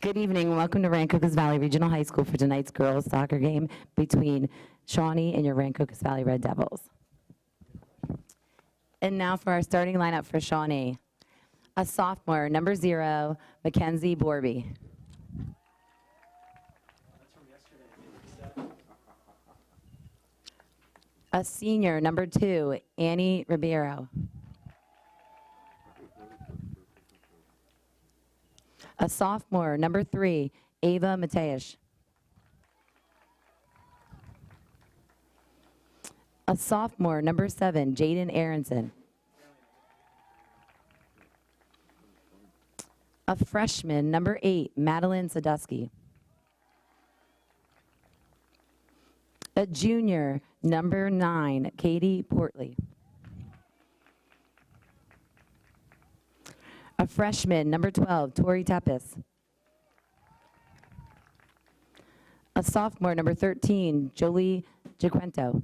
Good evening and welcome to Raincoast Valley Regional High School for tonight's girls soccer game between Shawnee and your Raincoast Valley Red Devils. And now for our starting lineup for Shawnee. A sophomore, number 0, Mackenzie Borby. A senior, number 2, Annie Ribeiro. A sophomore, number 3, Ava Mateus. A sophomore, number 7, Jaden Aronson. A freshman, number 8, Madeline Sadusky. A junior, number 9, Katie Portley. A freshman, number 12, Tori Tepes. A sophomore, number 13, Jolie Jaquento.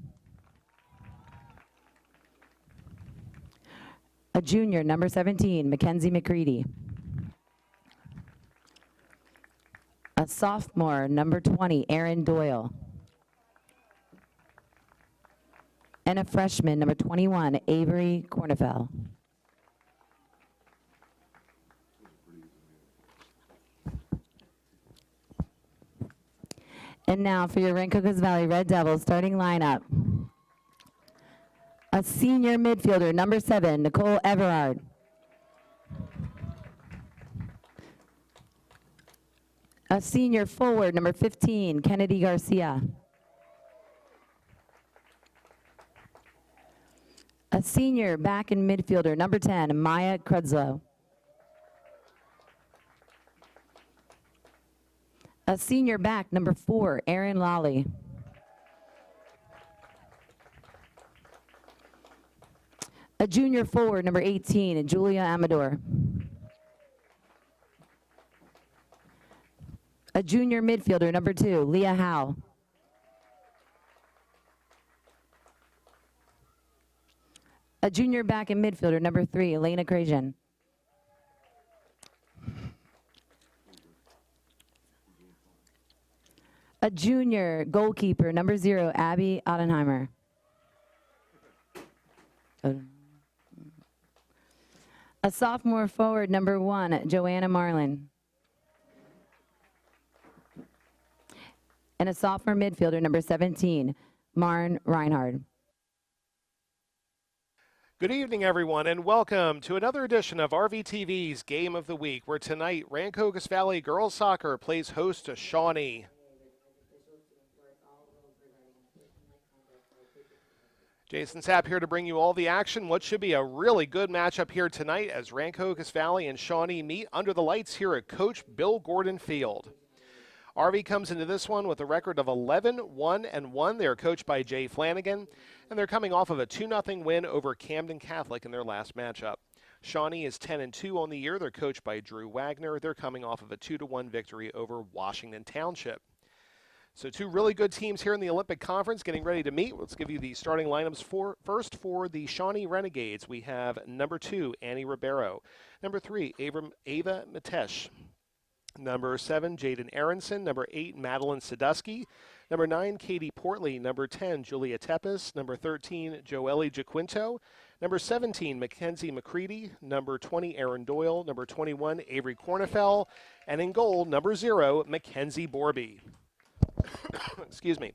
A junior, number 17, Mackenzie McCready. A sophomore, number 20, Erin Doyle. And a freshman, number 21, Avery Cornefell. And now for your Raincoast Valley Red Devils starting lineup. A senior midfielder, number 7, Nicole Everard. A senior forward, number 15, Kennedy Garcia. A senior back and midfielder, number 10, Maya Krudzlow. A senior back, number 4, Erin Lawley. A junior forward, number 18, Julia Amador. A junior midfielder, number 2, Leah Howe. A junior back and midfielder, number 3, Elena Krajan. A junior goalkeeper, number 0, Abby Ottenheimer. A sophomore forward, number 1, Joanna Marlin. And a sophomore midfielder, number 17, Marn Reinhard. Good evening, everyone, and welcome to another edition of Rvtv's Game of the Week, where tonight Raincoast Valley Girls Soccer plays host to Shawnee. Jason Sapp here to bring you all the action. What should be a really good matchup here tonight as Raincoast Valley and Shawnee meet under the lights here at Coach Bill Gordon Field. RV comes into this one with a record of 11-1-1. They're coached by Jay Flanagan, and they're coming off of a 2-0 win over Camden Catholic in their last matchup. Shawnee is 10-2 on the year. They're coached by Drew Wagner. They're coming off of a 2-1 victory over Washington Township. So two really good teams here in the Olympic Conference getting ready to meet. Let's give you the starting lineups first for the Shawnee Renegades. We have number 2, Annie Ribeiro. Number 3, Ava Matesh. Number 7, Jaden Aronson. Number 8, Madeline Sadusky. Number 9, Katie Portley. Number 10, Julia Tepes. Number 13, Joelle Jaquinto. Number 17, Mackenzie McCready. Number 20, Erin Doyle. Number 21, Avery Cornefell. And in goal, number 0, Mackenzie Borby. Excuse me.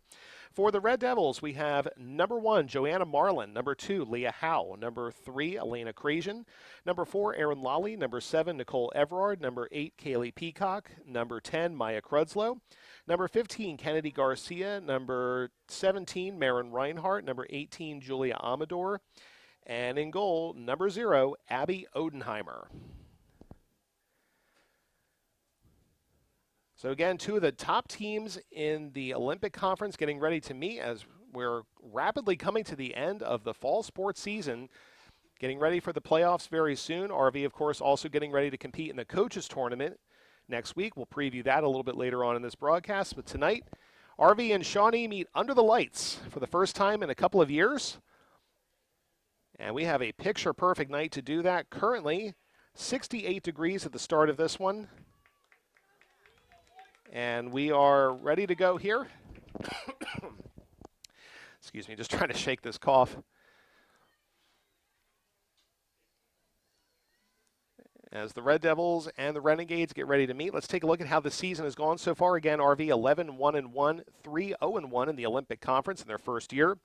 For the Red Devils, we have number 1, Joanna Marlin. Number 2, Leah Howe. Number 3, Elena Krajan. Number 4, Erin Lawley. Number 7, Nicole Everard. Number 8, Kaylee Peacock. Number 10, Maya Krudzlow. Number 15, Kennedy Garcia. Number 17, Marin Reinhardt. Number 18, Julia Amador. And in goal, number 0, Abby Odenheimer. So again, two of the top teams in the Olympic Conference getting ready to meet as we're rapidly coming to the end of the fall sports season, getting ready for the playoffs very soon. RV, of course, also getting ready to compete in the coaches tournament next week. We'll preview that a little bit later on in this broadcast. But tonight, RV and Shawnee meet under the lights for the first time in a couple of years. And we have a picture-perfect night to do that. Currently, 68 degrees at the start of this one. And we are ready to go here. Excuse me, just trying to shake this cough. As the Red Devils and the Renegades get ready to meet, let's take a look at how the season has gone so far. Again, RV 11-1-1, 3-0-1 in the Olympic Conference in their first year.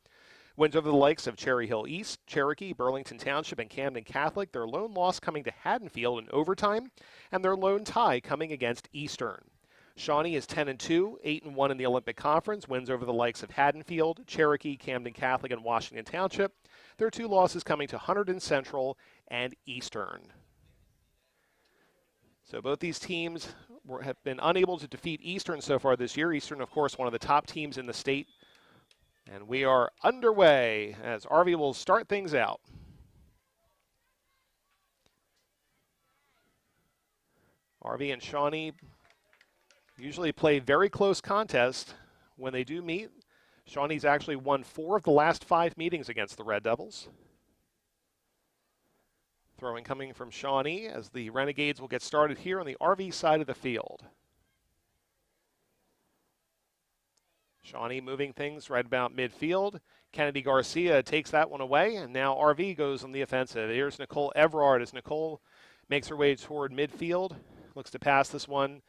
Wins over the likes of Cherry Hill East, Cherokee, Burlington Township, and Camden Catholic. Their lone loss coming to Haddonfield in overtime, and their lone tie coming against Eastern. Shawnee is 10-2, 8-1 in the Olympic Conference. Wins over the likes of Haddonfield, Cherokee, Camden Catholic, and Washington Township. Their two losses coming to Hunterdon Central and Eastern. So both these teams have been unable to defeat Eastern so far this year. Eastern, of course, one of the top teams in the state. And we are underway as RV will start things out. RV and Shawnee usually play very close contests when they do meet. Shawnee's actually won 4 of the last 5 meetings against the Red Devils. Throwing coming from Shawnee as the Renegades will get started here on the RV side of the field. Shawnee moving things right about midfield. Kennedy Garcia takes that one away, and now RV goes on the offensive. Here's Nicole Everard as Nicole makes her way toward midfield. Looks to pass this one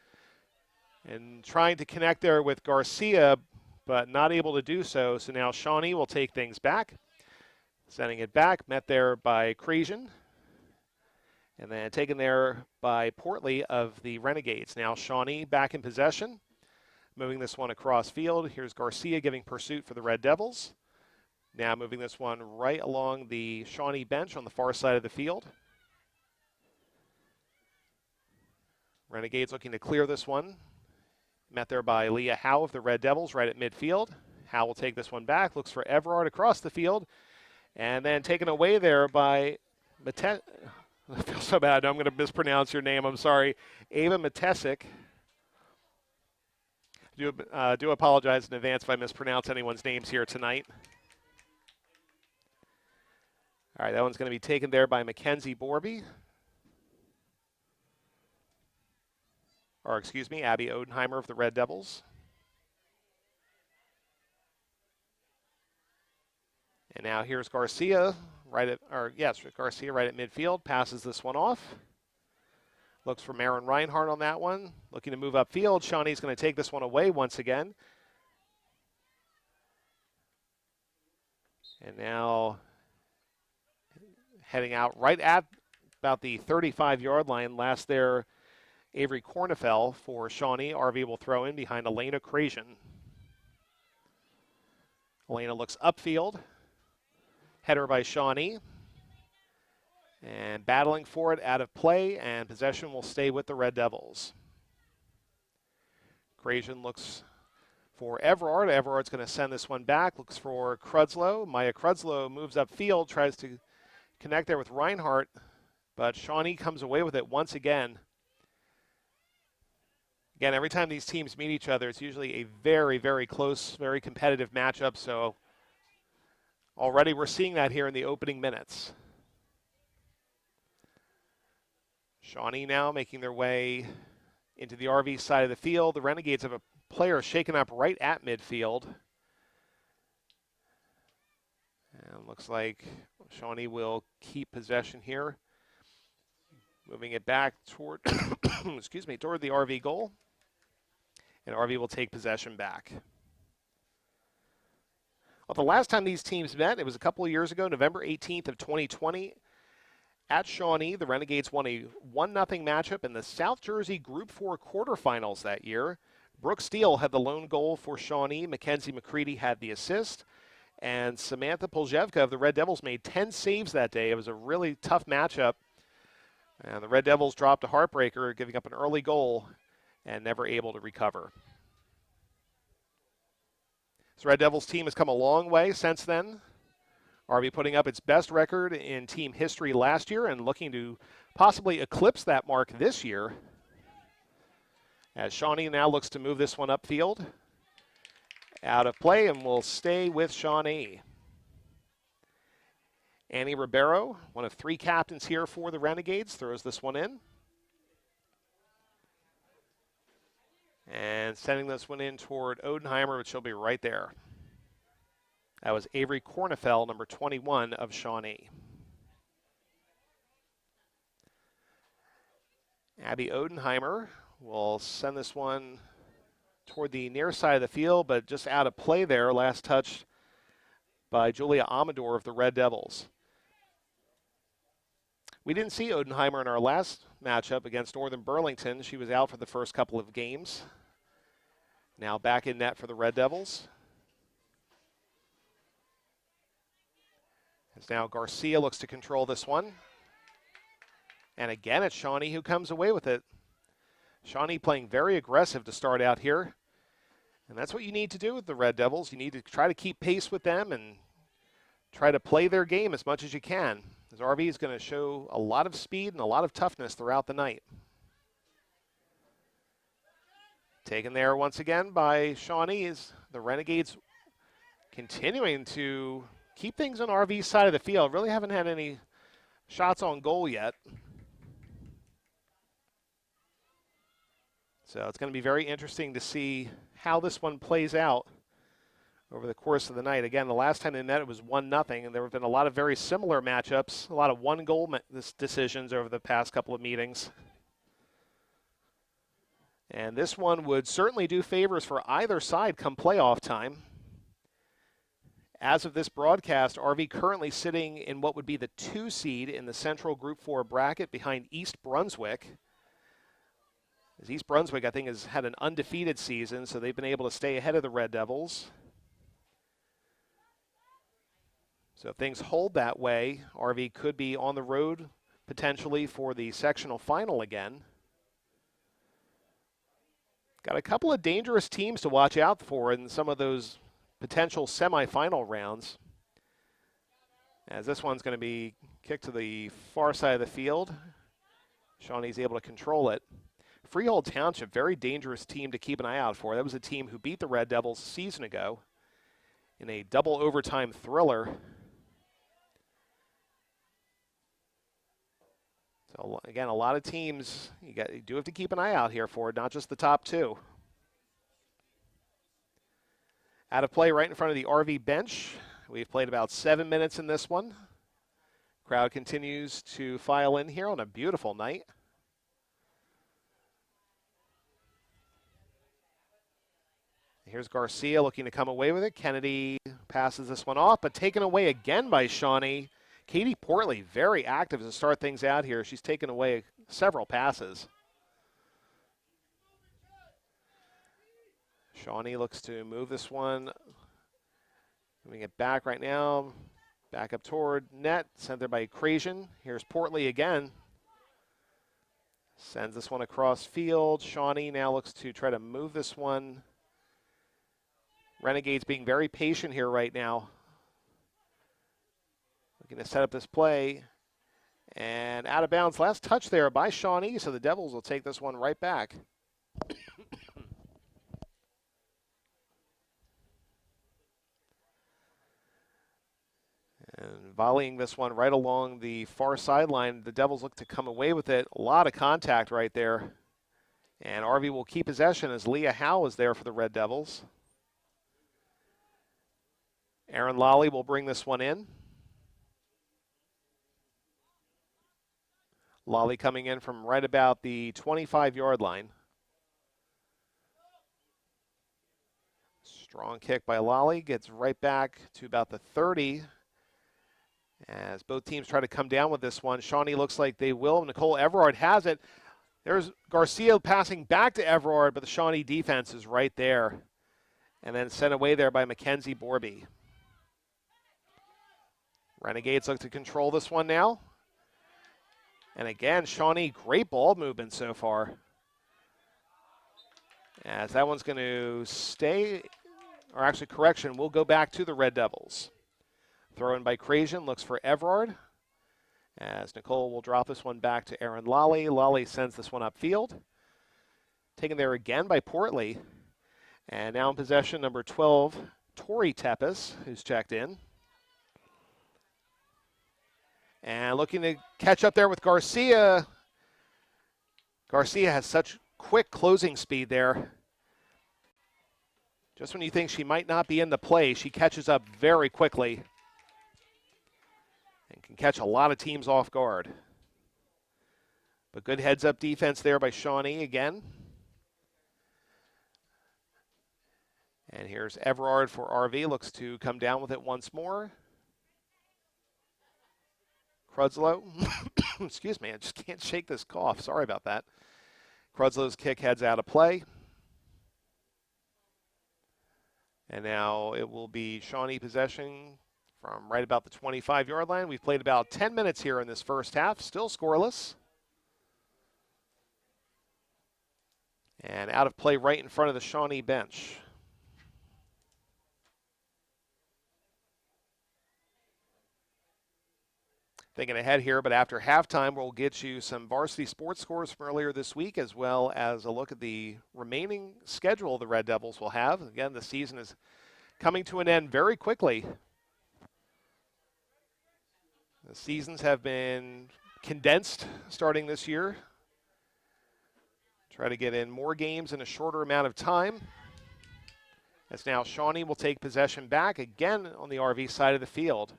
and trying to connect there with Garcia, but not able to do so. So now Shawnee will take things back. Sending it back, met there by Crasian. And then taken there by Portley of the Renegades. Now Shawnee back in possession. Moving this one across field. Here's Garcia giving pursuit for the Red Devils. Now moving this one right along the Shawnee bench on the far side of the field. Renegades looking to clear this one. Met there by Leah Howe of the Red Devils right at midfield. Howe will take this one back. Looks for Everard across the field. And then taken away there by I feel so bad. I'm going to mispronounce your name. I'm sorry. Ava Matesic. Do apologize in advance if I mispronounce anyone's names here tonight. All right, that one's going to be taken there by Mackenzie Borby. Or, excuse me, Abby Odenheimer of the Red Devils. And now here's Garcia. Garcia right at midfield, passes this one off. Looks for Marin Reinhardt on that one. Looking to move upfield. Shawnee's going to take this one away once again. And now heading out right at about the 35-yard line. Last there, Avery Cornefell for Shawnee. RV will throw in behind Elena Crasian. Elena looks upfield. Header by Shawnee. And battling for it out of play, and possession will stay with the Red Devils. Crasian looks for Everard. Everard's going to send this one back. Looks for Crudslow. Maya Crudslow moves upfield, tries to connect there with Reinhardt, but Shawnee comes away with it once again. Again, every time these teams meet each other, it's usually a very, very close, very competitive matchup. So already we're seeing that here in the opening minutes. Shawnee now making their way into the RV side of the field. The Renegades have a player shaken up right at midfield. And looks like Shawnee will keep possession here. Moving it back toward, toward the RV goal. And RV will take possession back. Well, the last time these teams met, it was a couple of years ago, November 18th of 2020. At Shawnee, the Renegades won a 1-0 matchup in the South Jersey Group 4 quarterfinals that year. Brooke Steele had the lone goal for Shawnee. Mackenzie McCready had the assist. And Samantha Poljevka of the Red Devils made 10 saves that day. It was a really tough matchup. And the Red Devils dropped a heartbreaker, giving up an early goal and never able to recover. This Red Devils team has come a long way since then. RV putting up its best record in team history last year and looking to possibly eclipse that mark this year. As Shawnee now looks to move this one upfield. Out of play and will stay with Shawnee. Annie Ribeiro, one of 3 captains here for the Renegades, throws this one in. And And sending this one in toward Odenheimer, which will be right there. That was Avery Kornefeld, number 21 of Shawnee. Abby Odenheimer will send this one toward the near side of the field, but just out of play there. Last touch by Julia Amador of the Red Devils. We didn't see Odenheimer in our last matchup against Northern Burlington. She was out for the first couple of games. Now back in net for the Red Devils. As now Garcia looks to control this one. And again, it's Shawnee who comes away with it. Shawnee playing very aggressive to start out here. And that's what you need to do with the Red Devils. You need to try to keep pace with them and try to play their game as much as you can. As RV is going to show a lot of speed and a lot of toughness throughout the night. Taken there once again by Shawnee is the Renegades continuing to keep things on RV's side of the field. Really haven't had any shots on goal yet. So it's going to be very interesting to see how this one plays out over the course of the night. Again, the last time they met it was 1-0, and there have been a lot of very similar matchups, a lot of one-goal decisions over the past couple of meetings. And this one would certainly do favors for either side come playoff time. As of this broadcast, RV currently sitting in what would be the 2 seed in the Central Group 4 bracket behind East Brunswick. As East Brunswick, I think, has had an undefeated season, so they've been able to stay ahead of the Red Devils. So if things hold that way, RV could be on the road potentially for the sectional final again. Got a couple of dangerous teams to watch out for in some of those potential semifinal rounds. As this one's going to be kicked to the far side of the field. Shawnee's able to control it. Freehold Township, very dangerous team to keep an eye out for. That was a team who beat the Red Devils a season ago in a double overtime thriller. So again, a lot of teams you do have to keep an eye out here for, not just the top 2. Out of play right in front of the RV bench. We've played about 7 minutes in this one. Crowd continues to file in here on a beautiful night. Here's Garcia looking to come away with it. Kennedy passes this one off, but taken away again by Shawnee. Katie Portley, very active to start things out here. She's taken away several passes. Shawnee looks to move this one. Moving it back right now. Back up toward net. Sent there by Crasian. Here's Portley again. Sends this one across field. Shawnee now looks to try to move this one. Renegades being very patient here right now. Looking to set up this play. And out of bounds. Last touch there by Shawnee, so the Devils will take this one right back. And volleying this one right along the far sideline. The Devils look to come away with it. A lot of contact right there. And RV will keep possession as Leah Howe is there for the Red Devils. Aaron Lally will bring this one in. Lally coming in from right about the 25-yard line. Strong kick by Lally. Gets right back to about the 30. As both teams try to come down with this one. Shawnee looks like they will. Nicole Everard has it. There's Garcia passing back to Everard, but the Shawnee defense is right there. And then sent away there by Mackenzie Borby. Renegades look to control this one now. And again, Shawnee, great ball movement so far. As that one's going to stay, or actually correction, we'll go back to the Red Devils. Throw in by Crasian, looks for Everard. As Nicole will drop this one back to Aaron Lally. Lally sends this one upfield. Taken there again by Portley. And now in possession, number 12, Tori Tepes, who's checked in. And looking to catch up there with Garcia. Garcia has such quick closing speed there. Just when you think she might not be in the play, she catches up very quickly and can catch a lot of teams off guard. But good heads-up defense there by Shawnee again. And here's Everard for RV, looks to come down with it once more. Crudslow, excuse me, I just can't shake this cough. Sorry about that. Crudslow's kick heads out of play. And now it will be Shawnee possession from right about the 25-yard line. We've played about 10 minutes here in this first half, still scoreless. And out of play right in front of the Shawnee bench. Thinking ahead here, but after halftime, we'll get you some varsity sports scores from earlier this week, as well as a look at the remaining schedule the Red Devils will have. Again, the season is coming to an end very quickly. The seasons have been condensed starting this year. Try to get in more games in a shorter amount of time. As now Shawnee will take possession back again on the RV side of the field.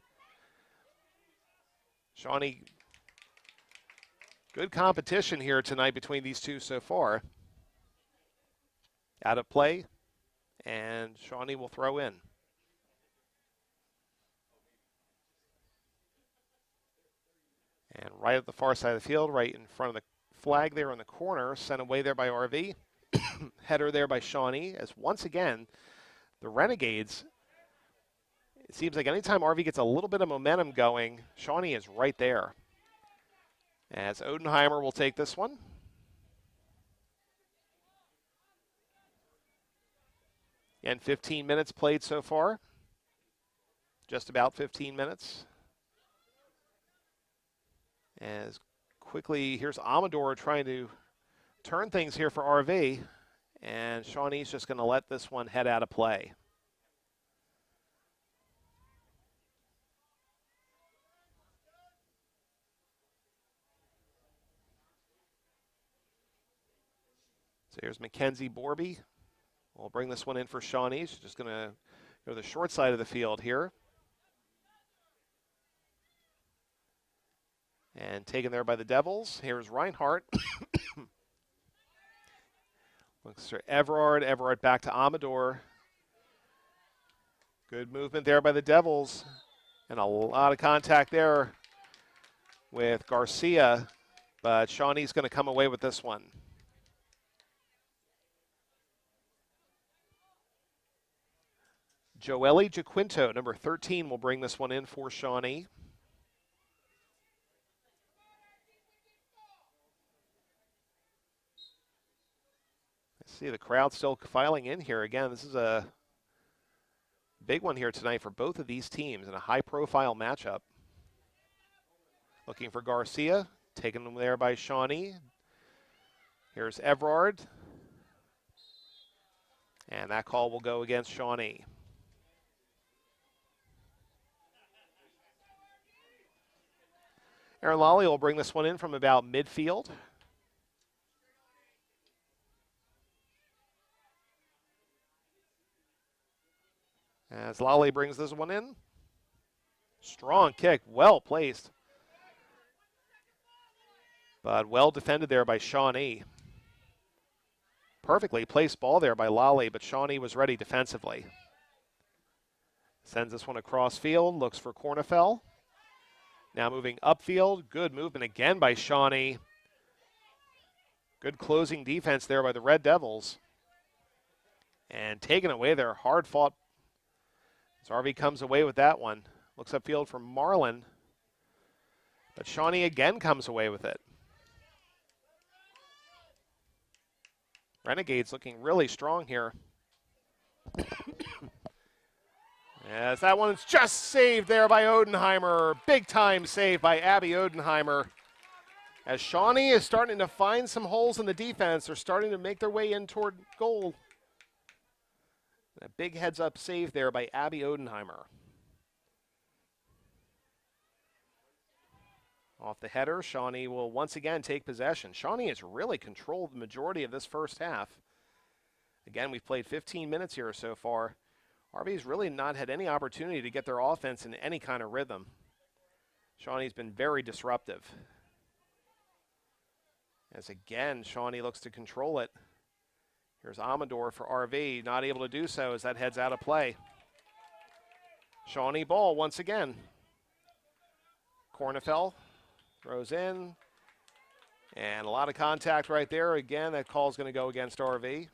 Shawnee, good competition here tonight between these two so far. Out of play, and Shawnee will throw in. And right at the far side of the field, right in front of the flag there in the corner, sent away there by RV. Header there by Shawnee, as once again, the Renegades, it seems like anytime RV gets a little bit of momentum going, Shawnee is right there. As Odenheimer will take this one. And 15 minutes played so far. Just about 15 minutes. As quickly, here's Amador trying to turn things here for RV. And Shawnee's just going to let this one head out of play. So here's Mackenzie Borby. We'll bring this one in for Shawnee. She's just going to go to the short side of the field here. And taken there by the Devils. Here's Reinhardt. Looks for Everard. Everard back to Amador. Good movement there by the Devils. And a lot of contact there with Garcia. But Shawnee's going to come away with this one. Joelle Jaquinto, number 13, will bring this one in for Shawnee. See the crowd still filing in here. Again, this is a big one here tonight for both of these teams in a high-profile matchup. Looking for Garcia, taken them there by Shawnee. Here's Everard. And that call will go against Shawnee. Aaron Lawley will bring this one in from about midfield. As Lawley brings this one in. Strong kick, well placed. But well defended there by Shawnee. Perfectly placed ball there by Lawley, but Shawnee was ready defensively. Sends this one across field, looks for Cornefell. Now moving upfield, good movement again by Shawnee. Good closing defense there by the Red Devils. And taken away there, hard fought. As RV comes away with that one. Looks upfield for Marlin. But Shawnee again comes away with it. Renegades looking really strong here. As that one's just saved there by Odenheimer. Big time save by Abby Odenheimer. As Shawnee is starting to find some holes in the defense. They're starting to make their way in toward goal. A big heads up save there by Abby Odenheimer. Off the header, Shawnee will once again take possession. Shawnee has really controlled the majority of this first half. Again, we've played 15 minutes here so far. RV's really not had any opportunity to get their offense in any kind of rhythm. Shawnee's been very disruptive. As again, Shawnee looks to control it. Here's Amador for RV, not able to do so as that heads out of play. Shawnee ball once again. Cornefell throws in. And a lot of contact right there. Again, that call's going to go against RV.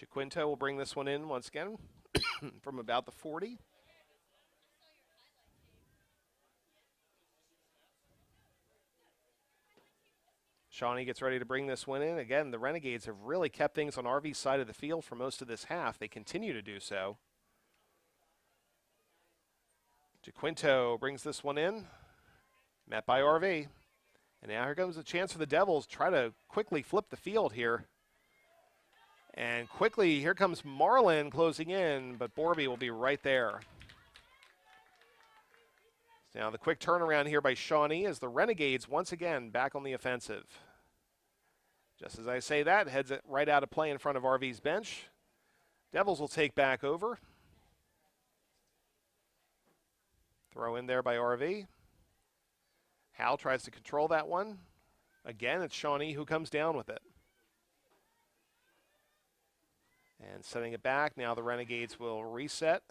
Jaquinto will bring this one in once again from about the 40. Shawnee gets ready to bring this one in. Again, the Renegades have really kept things on RV's side of the field for most of this half. They continue to do so. Jaquinto brings this one in, met by RV. And now here comes a chance for the Devils. Try to quickly flip the field here. And quickly, here comes Marlin closing in, but Borby will be right there. Now the quick turnaround here by Shawnee as the Renegades once again back on the offensive. Just as I say that, heads it right out of play in front of RV's bench. Devils will take back over. Throw in there by RV. Hal tries to control that one. Again, it's Shawnee who comes down with it. And setting it back, now the Renegades will reset.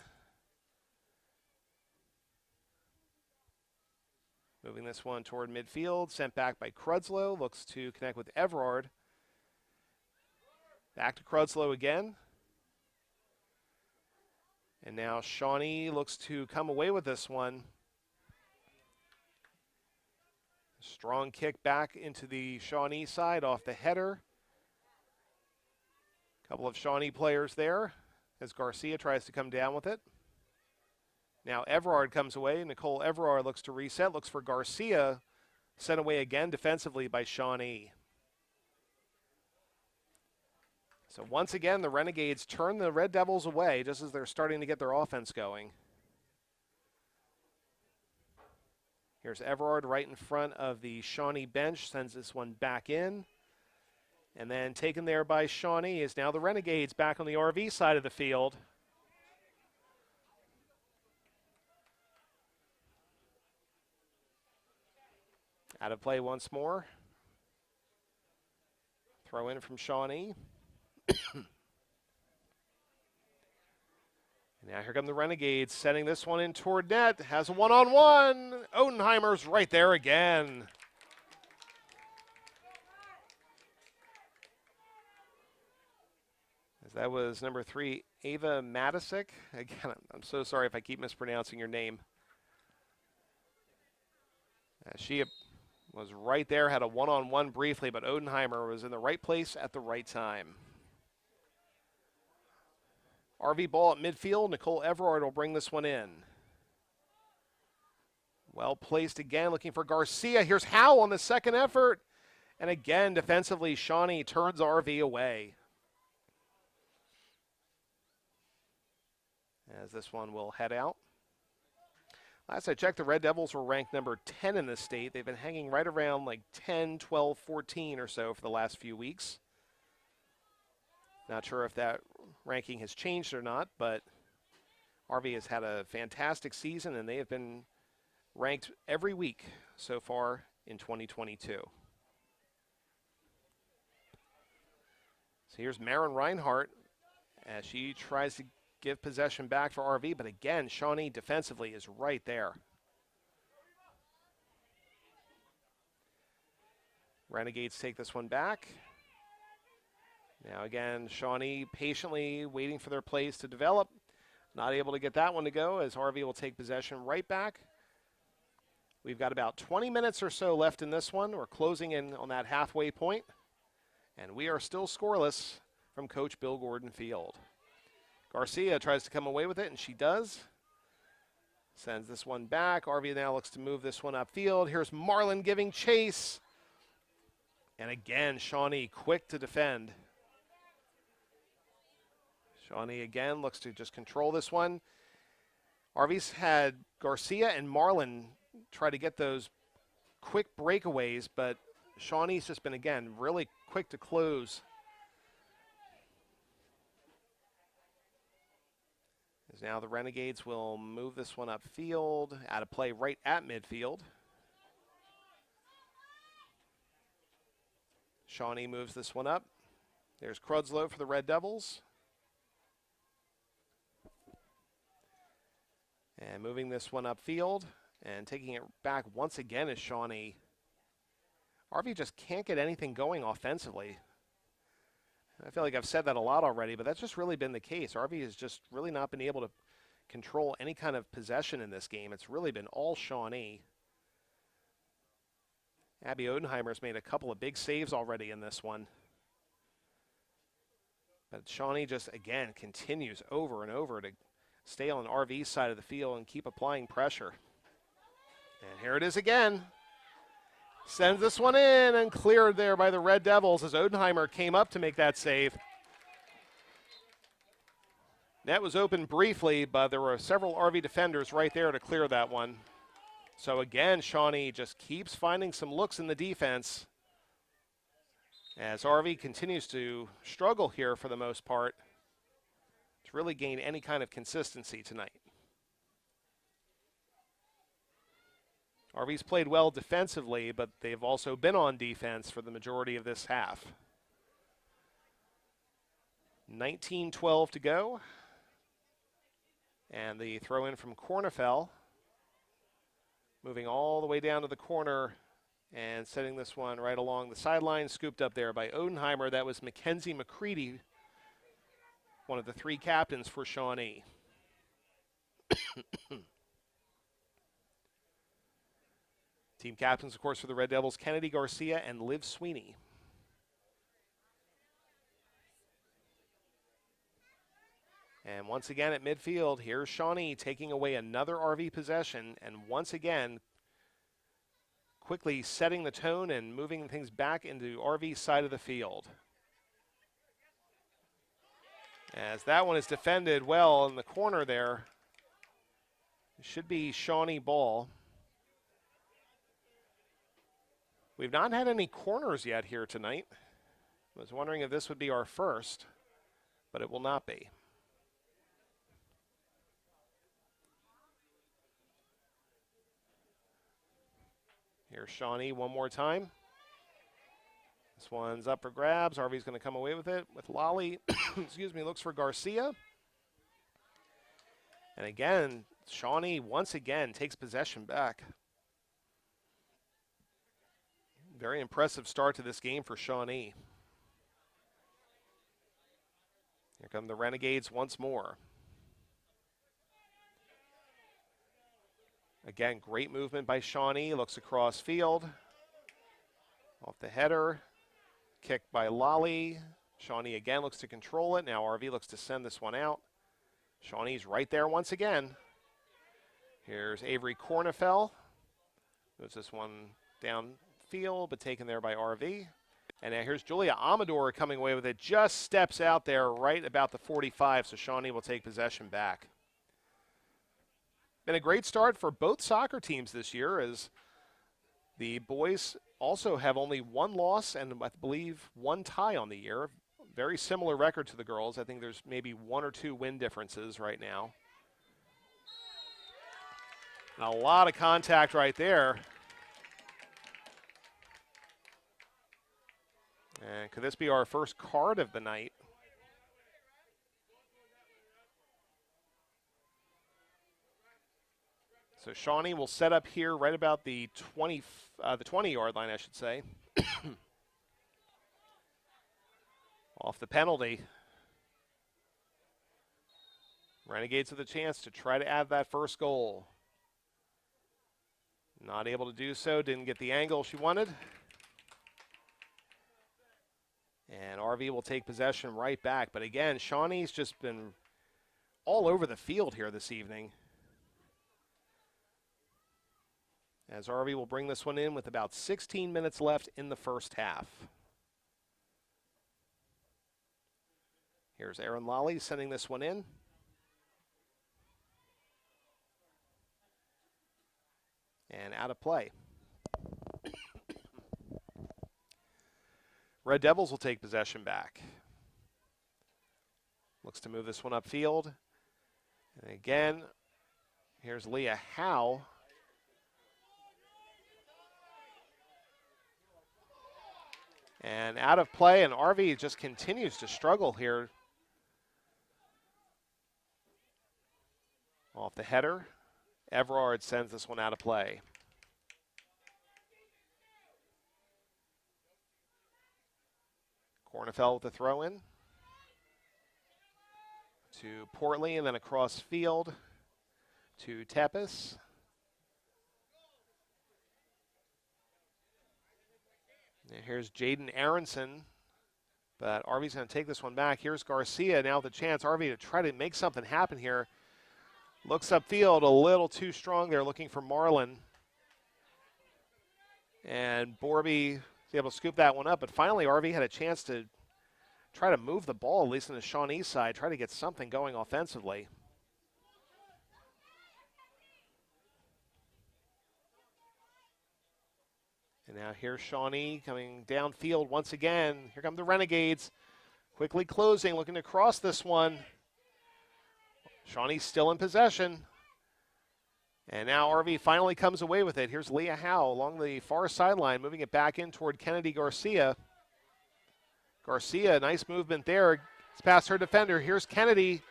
Moving this one toward midfield, sent back by Crudslow, looks to connect with Everard. Back to Crudslow again. And now Shawnee looks to come away with this one. Strong kick back into the Shawnee side off the header. Couple of Shawnee players there as Garcia tries to come down with it. Now Everard comes away. Nicole Everard looks to reset, looks for Garcia, sent away again defensively by Shawnee. So once again, the Renegades turn the Red Devils away just as they're starting to get their offense going. Here's Everard right in front of the Shawnee bench, sends this one back in. And then taken there by Shawnee is now the Renegades back on the RV side of the field. Out of play once more. Throw in from Shawnee. Now here come the Renegades, setting this one in toward net. Has a one-on-one. Odenheimer's right there again. As that was number 3, Ava Matisic. Again, I'm so sorry if I keep mispronouncing your name. She was right there, had a one-on-one briefly, but Odenheimer was in the right place at the right time. RV ball at midfield. Nicole Everard will bring this one in. Well placed again, looking for Garcia. Here's Howe on the second effort. And again, defensively, Shawnee turns RV away. As this one will head out. Last I checked, the Red Devils were ranked number 10 in the state. They've been hanging right around like 10, 12, 14 or so for the last few weeks. Not sure if that ranking has changed or not, but RV has had a fantastic season, and they have been ranked every week so far in 2022. So here's Maren Reinhardt as she tries to give possession back for RV, but again, Shawnee defensively is right there. Renegades take this one back. Now again, Shawnee patiently waiting for their plays to develop. Not able to get that one to go as RV will take possession right back. We've got about 20 minutes or so left in this one. We're closing in on that halfway point, and we are still scoreless from Coach Bill Gordon Field. Garcia tries to come away with it, and she does. Sends this one back. RV now looks to move this one upfield. Here's Marlin giving chase. And again, Shawnee quick to defend. Shawnee again looks to just control this one. RV's had Garcia and Marlin try to get those quick breakaways, but Shawnee's just been, again, really quick to close. As now the Renegades will move this one upfield, out of play right at midfield. Shawnee moves this one up. There's Crudslow for the Red Devils. And moving this one upfield and taking it back once again is Shawnee. RV just can't get anything going offensively. I feel like I've said that a lot already, but that's just really been the case. RV has just really not been able to control any kind of possession in this game. It's really been all Shawnee. Abby Odenheimer's made a couple of big saves already in this one. But Shawnee just, again, continues over and over to stay on RV's side of the field and keep applying pressure. And here it is again. Sends this one in and cleared there by the Red Devils as Odenheimer came up to make that save. Net was open briefly, but there were several RV defenders right there to clear that one. So again, Shawnee just keeps finding some looks in the defense as RV continues to struggle here for the most part to really gain any kind of consistency tonight. RV's played well defensively, but they've also been on defense for the majority of this half. 19-12 to go. And the throw in from Cornefell. Moving all the way down to the corner and setting this one right along the sideline, scooped up there by Odenheimer. That was Mackenzie McCready, one of the three captains for Shawnee. Team captains, of course, for the Red Devils, Kennedy Garcia and Liv Sweeney. And once again at midfield, here's Shawnee taking away another RV possession, and once again, quickly setting the tone and moving things back into RV's side of the field. As that one is defended well in the corner there. It should be Shawnee ball. We've not had any corners yet here tonight. I was wondering if this would be our first, but it will not be. Here's Shawnee one more time. This one's up for grabs. RV's going to come away with it with Lally. Excuse me, looks for Garcia. And again, Shawnee once again takes possession back. Very impressive start to this game for Shawnee. Here come the Renegades once more. Again, great movement by Shawnee. Looks across field. Off the header. Kicked by Lally. Shawnee again looks to control it. Now RV looks to send this one out. Shawnee's right there once again. Here's Avery Cornefell. Moves this one downfield, but taken there by RV. And now here's Julia Amador coming away with it. Just steps out there right about the 45, so Shawnee will take possession back. Been a great start for both soccer teams this year, as the boys also have only one loss and I believe one tie on the year. Very similar record to the girls. I think there's maybe one or two win differences right now. And a lot of contact right there. And could this be our first card of the night? So Shawnee will set up here right about the 20-yard line, I should say. Off the penalty. Renegades with a chance to try to add that first goal. Not able to do so, didn't get the angle she wanted. And RV will take possession right back. But again, Shawnee's just been all over the field here this evening. As RV will bring this one in with about 16 minutes left in the first half. Here's Aaron Lally sending this one in. And out of play. Red Devils will take possession back. Looks to move this one upfield. And again, here's Leah Howe. And out of play, and RV just continues to struggle here. Off the header, Everard sends this one out of play. Cornefeld with the throw in to Portley, and then across field to Tepes. And here's Jaden Aronson, but RV's going to take this one back. Here's Garcia now with the chance, RV to try to make something happen here. Looks upfield a little too strong there, looking for Marlin. And Borby was able to scoop that one up, but finally RV had a chance to try to move the ball, at least on the Shawnee side, try to get something going offensively. And now here's Shawnee coming downfield once again. Here come the Renegades, quickly closing, looking to cross this one. Shawnee's still in possession. And now RV finally comes away with it. Here's Leah Howe along the far sideline, moving it back in toward Kennedy Garcia. Garcia, nice movement there. It's past her defender. Here's Kennedy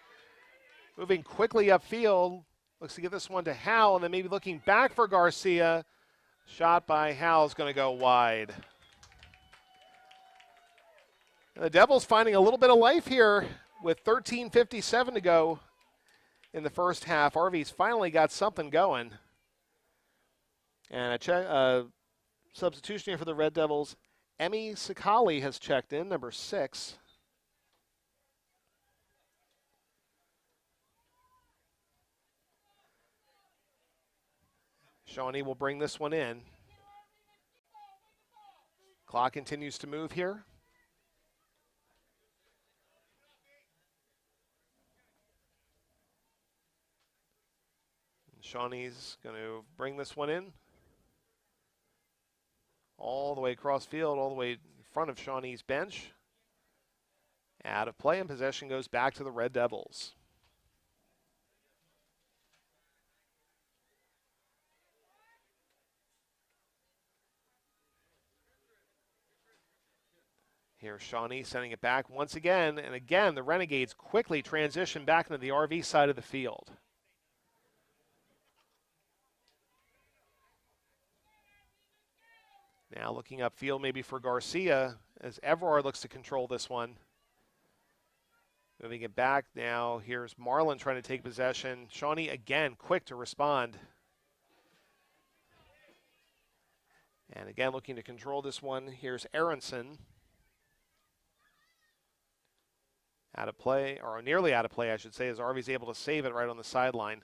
moving quickly upfield. Looks to get this one to Howe, and then maybe looking back for Garcia. Shot by Howe is going to go wide. The Devils finding a little bit of life here with 13:57 to go in the first half. RV's finally got something going. And a substitution here for the Red Devils. Emmy Sakali has checked in, number 6. Shawnee will bring this one in. Clock continues to move here. And Shawnee's going to bring this one in. All the way across field, all the way in front of Shawnee's bench. Out of play, and possession goes back to the Red Devils. Here's Shawnee sending it back once again, and again the Renegades quickly transition back into the RV side of the field. Now looking upfield maybe for Garcia as Everard looks to control this one. Moving it back now. Here's Marlin trying to take possession. Shawnee again quick to respond. And again looking to control this one. Here's Aronson. Out of play, or nearly out of play I should say, as RV's able to save it right on the sideline.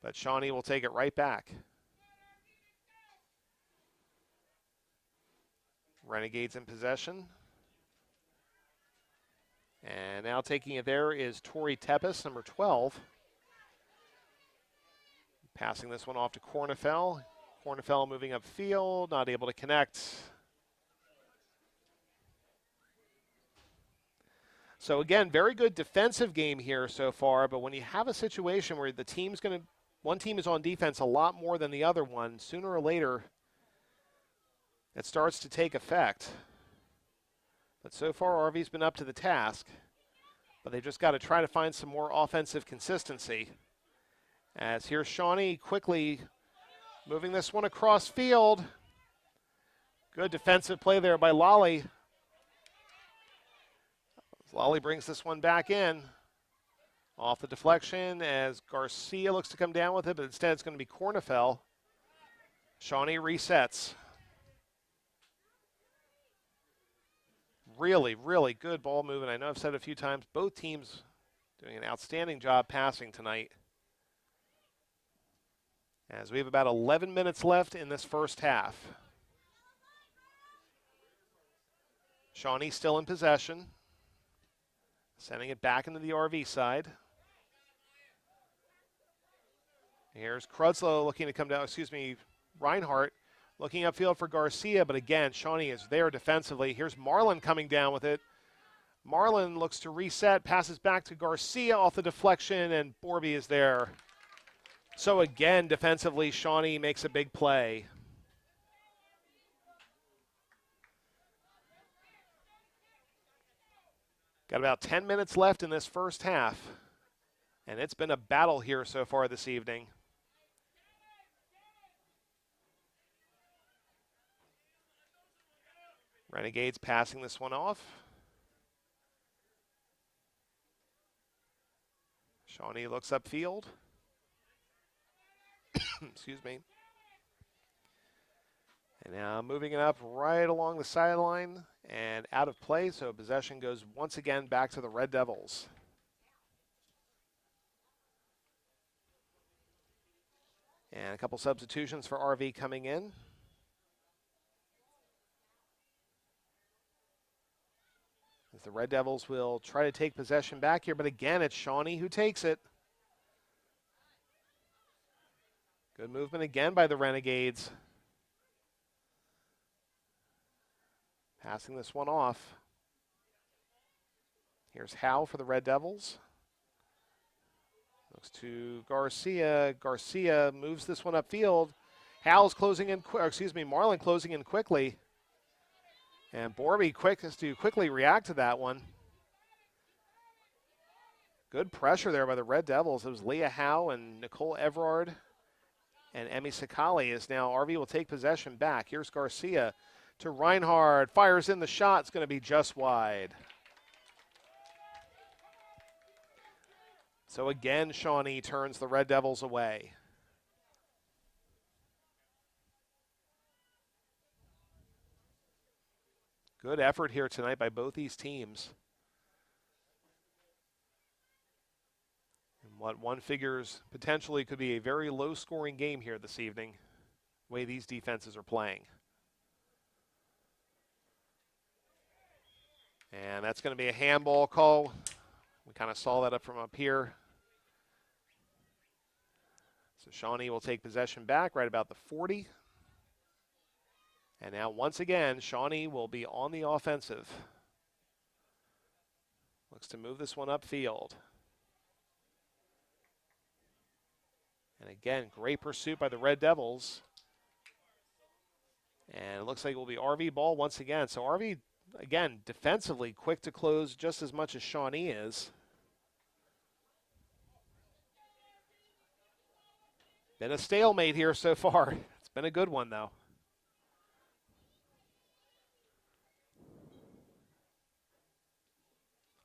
But Shawnee will take it right back. Renegades in possession. And now taking it there is Tori Tepes, number 12. Passing this one off to Cornefeld. Cornefeld moving upfield, not able to connect. So again, very good defensive game here so far, but when you have a situation where the team's going to, one team is on defense a lot more than the other one, sooner or later it starts to take effect. But so far, RV's been up to the task, but they've just got to try to find some more offensive consistency. As here's Shawnee quickly moving this one across field. Good defensive play there by Lally. Lally brings this one back in. Off the deflection as Garcia looks to come down with it, but instead it's going to be Cornefeld. Shawnee resets. Really, really good ball movement. I know I've said it a few times. Both teams doing an outstanding job passing tonight. As we have about 11 minutes left in this first half. Shawnee still in possession. Sending it back into the RV side. Here's Krudlow looking to come down, Reinhardt looking upfield for Garcia, but again, Shawnee is there defensively. Here's Marlin coming down with it. Marlin looks to reset, passes back to Garcia off the deflection, and Borby is there. So again, defensively, Shawnee makes a big play. Got about 10 minutes left in this first half, and it's been a battle here so far this evening. Renegades passing this one off. Shawnee looks upfield. Excuse me. And now moving it up right along the sideline and out of play, so possession goes once again back to the Red Devils. And a couple substitutions for RV coming in. As the Red Devils will try to take possession back here, but again, it's Shawnee who takes it. Good movement again by the Renegades. Passing this one off. Here's Howe for the Red Devils. Looks to Garcia. Garcia moves this one upfield. Howe's closing in, Marlin closing in quickly. And Borby has to quickly react to that one. Good pressure there by the Red Devils. It was Leah Howe and Nicole Everard and Emmy Sakali. As now RV will take possession back. Here's Garcia to Reinhardt. Fires in the shot. It's going to be just wide. So again, Shawnee turns the Red Devils away. Good effort here tonight by both these teams. And what one figures potentially could be a very low-scoring game here this evening, the way these defenses are playing. And that's going to be a handball call. We kind of saw that up from up here. So Shawnee will take possession back right about the 40. And now once again, Shawnee will be on the offensive. Looks to move this one upfield. And again, great pursuit by the Red Devils. And it looks like it will be RV ball once again. So RV, again, defensively quick to close just as much as Shawnee is. Been a stalemate here so far. It's been a good one, though.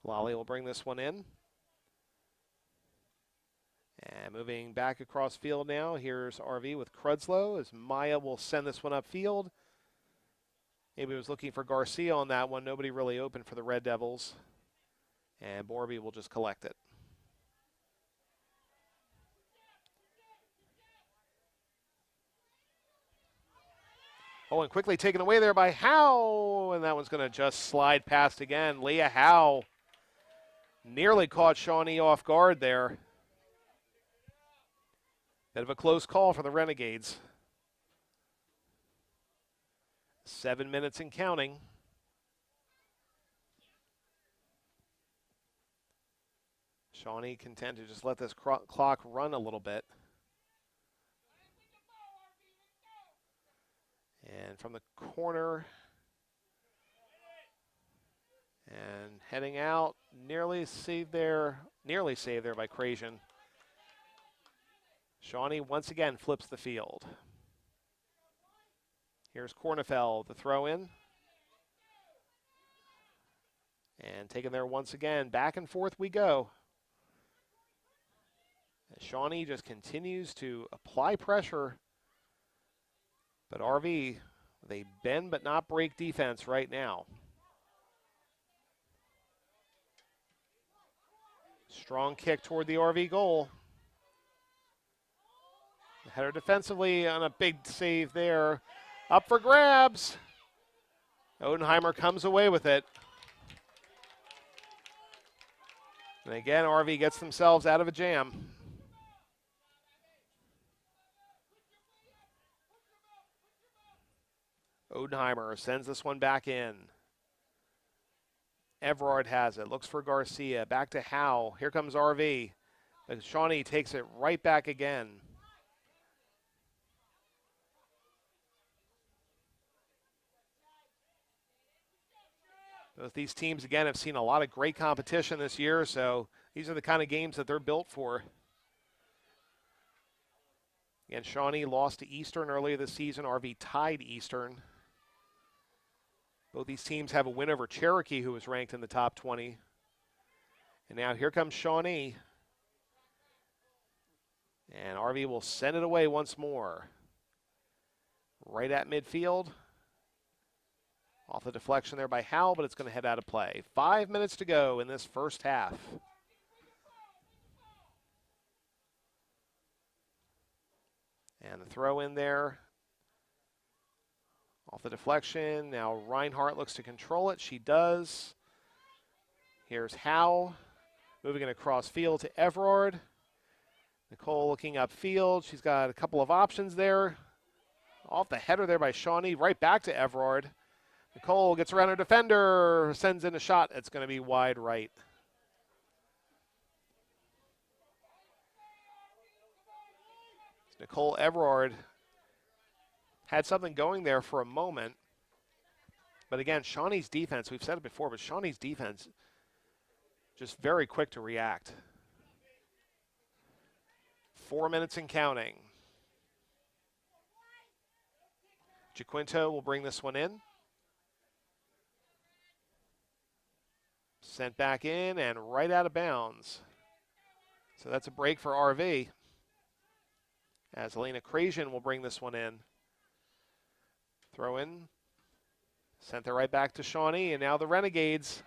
Lally will bring this one in. And moving back across field now, here's RV with Krudlow as Maya will send this one upfield. Maybe was looking for Garcia on that one. Nobody really open for the Red Devils. And Borby will just collect it. Oh, and quickly taken away there by Howe. And that one's going to just slide past again. Leah Howe nearly caught Shawnee off guard there. Bit of a close call for the Renegades. 7 minutes and counting. Shawnee content to just let this clock run a little bit. And from the corner, and heading out, nearly saved there by Crazian. Shawnee once again flips the field. Here's Cornefeld, the throw in. And taken there once again, back and forth we go. As Shawnee just continues to apply pressure. But RV, they bend but not break defense right now. Strong kick toward the RV goal. The header defensively on a big save there. Up for grabs. Odenheimer comes away with it. And again, RV gets themselves out of a jam. Odenheimer sends this one back in. Everard has it, looks for Garcia, back to Howe. Here comes RV. But Shawnee takes it right back again. Both these teams, again, have seen a lot of great competition this year, so these are the kind of games that they're built for. Again, Shawnee lost to Eastern earlier this season. RV tied Eastern. Both these teams have a win over Cherokee, who was ranked in the top 20. And now here comes Shawnee. And RV will send it away once more. Right at midfield. Off the deflection there by Howell, but it's going to head out of play. 5 minutes to go in this first half. And the throw in there. Off the deflection. Now Reinhardt looks to control it. She does. Here's Howell. Moving it across field to Everard. Nicole looking upfield. She's got a couple of options there. Off the header there by Shawnee. Right back to Everard. Nicole gets around her defender. Sends in a shot. It's going to be wide right. Nicole Everard had something going there for a moment. But again, Shawnee's defense, we've said it before, but Shawnee's defense just very quick to react. 4 minutes and counting. Jaquinto will bring this one in. Sent back in and right out of bounds. So that's a break for RV. As Elena Krasian will bring this one in. Throw in. Sent it right back to Shawnee, and now the Renegades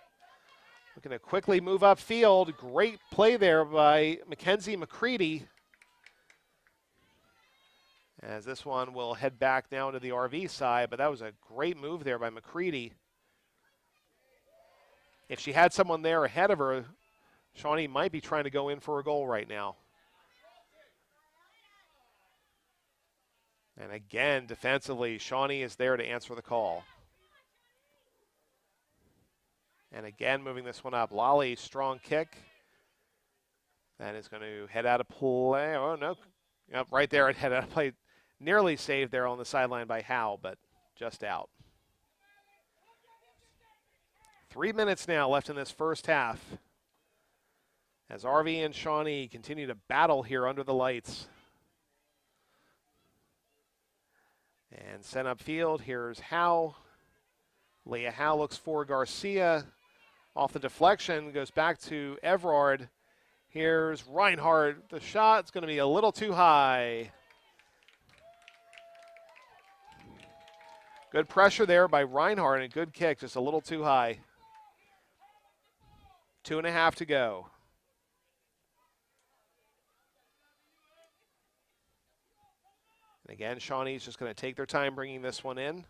looking to quickly move upfield. Great play there by Mackenzie McCready. As this one will head back now to the RV side, but that was a great move there by McCready. If she had someone there ahead of her, Shawnee might be trying to go in for a goal right now. And again, defensively, Shawnee is there to answer the call. And again, moving this one up. Lally, strong kick. That is going to head out of play. Oh, no. Yep, right there, it head out of play. Nearly saved there on the sideline by Howe, but just out. 3 minutes now left in this first half. As RV and Shawnee continue to battle here under the lights. And sent upfield, here's Howe. Leah Howe looks for Garcia. Off the deflection, goes back to Everard. Here's Reinhardt. The shot's going to be a little too high. Good pressure there by Reinhardt and a good kick, just a little too high. 2.5 to go. And again, Shawnee's just going to take their time bringing this one in.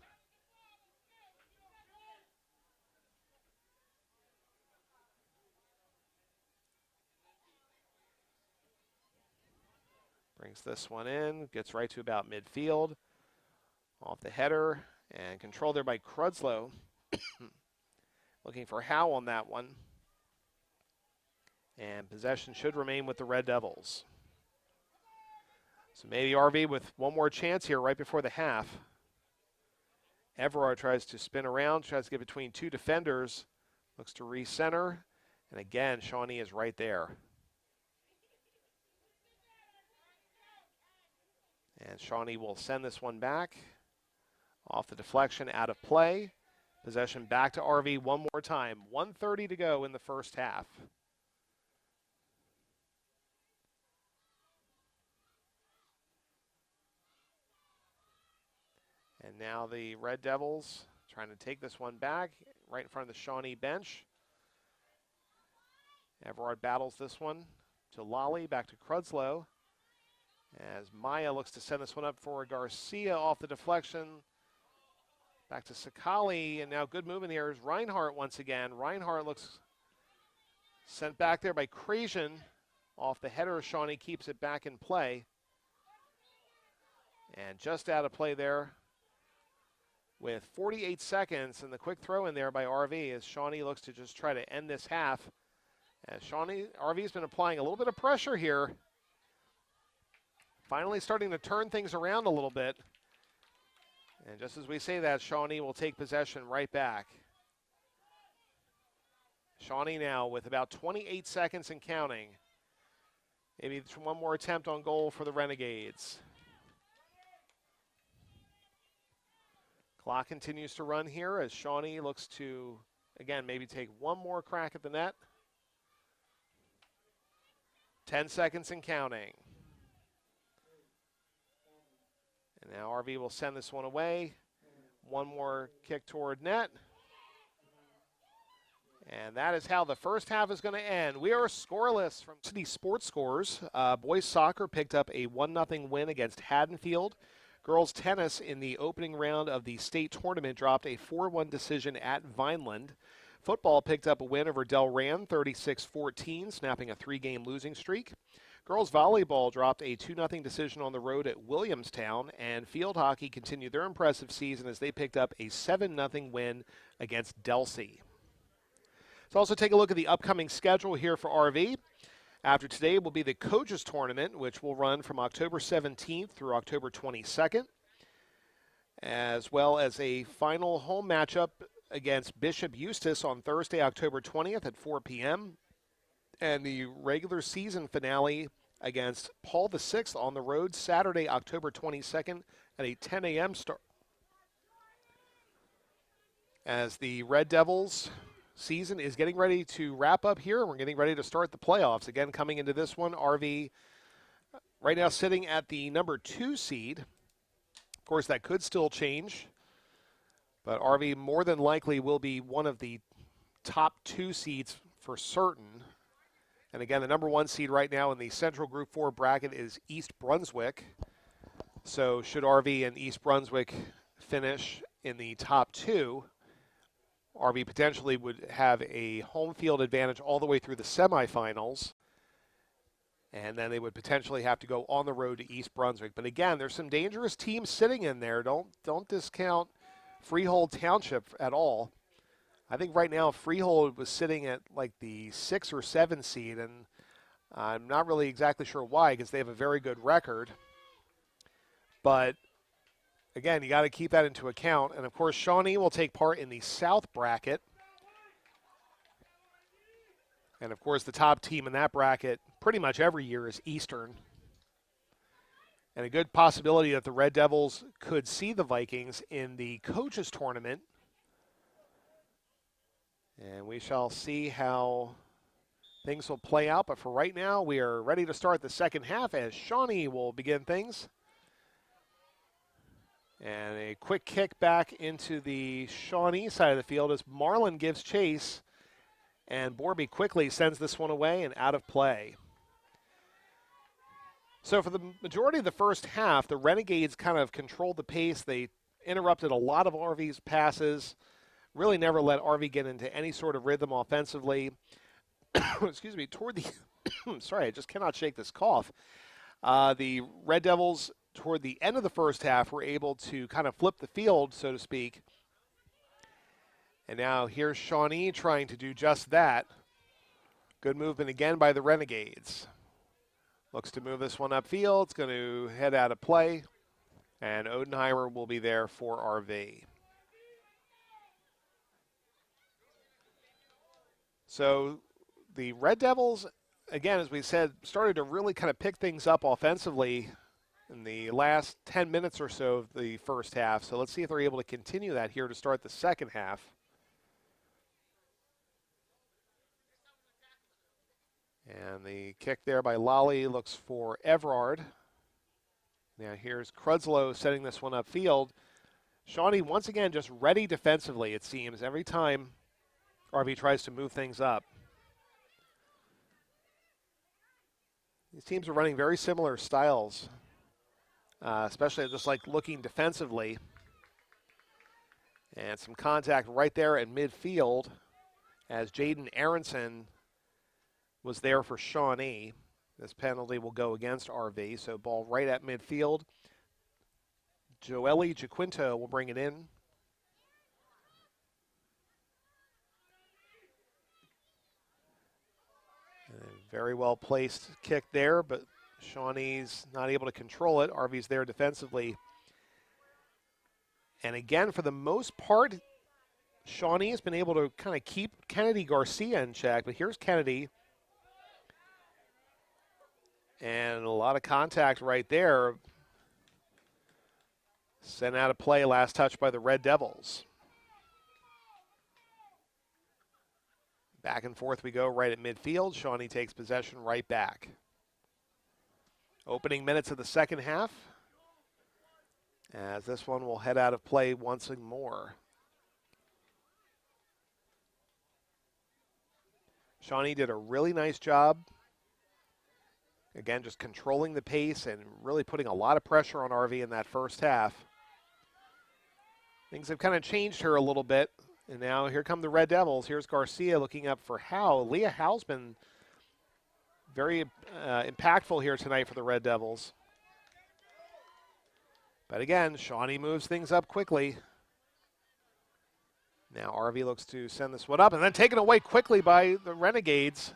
Brings this one in, gets right to about midfield. Off the header, and controlled there by Crudslow. Looking for Howe on that one. And possession should remain with the Red Devils. So maybe RV with one more chance here right before the half. Everard tries to spin around, tries to get between two defenders. Looks to recenter. And again, Shawnee is right there. And Shawnee will send this one back. Off the deflection, out of play. Possession back to RV one more time. 1:30 to go in the first half. And now the Red Devils trying to take this one back right in front of the Shawnee bench. Everard battles this one to Lally, back to Crudslow. As Maya looks to send this one up for Garcia off the deflection. Back to Sakali, and now good movement here is Reinhardt once again. Reinhardt looks sent back there by Krasian. Off the header, Shawnee keeps it back in play. And just out of play there with 48 seconds, and the quick throw in there by RV as Shawnee looks to just try to end this half. As RV's been applying a little bit of pressure here. Finally starting to turn things around a little bit. And just as we say that, Shawnee will take possession right back. Shawnee now with about 28 seconds and counting. Maybe one more attempt on goal for the Renegades. Clock continues to run here as Shawnee looks to, again, maybe take one more crack at the net. 10 seconds and counting. And now RV will send this one away. One more kick toward net. And that is how the first half is going to end. We are scoreless from City Sports Scores. Boys soccer picked up a 1-0 win against Haddonfield. Girls tennis in the opening round of the state tournament dropped a 4-1 decision at Vineland. Football picked up a win over Delran, 36-14, snapping a 3-game losing streak. Girls volleyball dropped a 2-0 decision on the road at Williamstown, and field hockey continued their impressive season as they picked up a 7-0 win against Delsey. Let's also take a look at the upcoming schedule here for RV. After today will be the Coaches Tournament, which will run from October 17th through October 22nd, as well as a final home matchup against Bishop Eustis on Thursday, October 20th at 4 p.m., and the regular season finale against Paul VI on the road Saturday, October 22nd at a 10 a.m. start. As the Red Devils season is getting ready to wrap up here, we're getting ready to start the playoffs. Again, coming into this one, RV right now sitting at the number 2 seed. Of course, that could still change, but RV more than likely will be one of the top 2 seeds for certain. And again, the number 1 seed right now in the Central Group 4 bracket is East Brunswick. So should RV and East Brunswick finish in the top 2, RV potentially would have a home field advantage all the way through the semifinals. And then they would potentially have to go on the road to East Brunswick. But again, there's some dangerous teams sitting in there. Don't discount Freehold Township at all. I think right now Freehold was sitting at like the 6 or 7 seed, and I'm not really exactly sure why because they have a very good record. But again, you got to keep that into account. And of course, Shawnee will take part in the South bracket. And of course, the top team in that bracket pretty much every year is Eastern. And a good possibility that the Red Devils could see the Vikings in the Coaches Tournament. And we shall see how things will play out. But for right now, we are ready to start the second half as Shawnee will begin things. And a quick kick back into the Shawnee side of the field as Marlin gives chase. And Borby quickly sends this one away and out of play. So for the majority of the first half, the Renegades kind of controlled the pace. They interrupted a lot of RV's passes, really never let RV get into any sort of rhythm offensively. Excuse me, toward the, sorry, I just cannot shake this cough. The Red Devils, toward the end of the first half, were able to kind of flip the field, so to speak. And now here's Shawnee trying to do just that. Good movement again by the Renegades. Looks to move this one upfield. It's going to head out of play. And Odenheimer will be there for RV. So the Red Devils, again, as we said, started to really kind of pick things up offensively in the last 10 minutes or so of the first half. So let's see if they're able to continue that here to start the second half. And the kick there by Lally looks for Everard. Now here's Crudslow setting this one upfield. Shawnee once again just ready defensively, it seems, every time RV tries to move things up. These teams are running very similar styles, especially just like looking defensively. And some contact right there at midfield as Jaden Aronson was there for Shawnee. This penalty will go against RV, so ball right at midfield. Joely Jaquinto will bring it in Very well placed kick there, but Shawnee's not able to control it. Rv's there defensively. And again, for the most part, Shawnee has been able to kind of keep Kennedy Garcia in check, but here's Kennedy. And a lot of contact right there. Sent out of play, last touch by the Red Devils. Back and forth we go right at midfield. Shawnee takes possession right back. Opening minutes of the second half, as this one will head out of play once more. Shawnee did a really nice job. Again, just controlling the pace and really putting a lot of pressure on Rv in that first half. Things have kind of changed her a little bit. And now here come the Red Devils. Here's Garcia looking up for Howe. Leah Howe's been very impactful here tonight for the Red Devils. But again, Shawnee moves things up quickly. Now Rv looks to send this one up and then taken away quickly by the Renegades.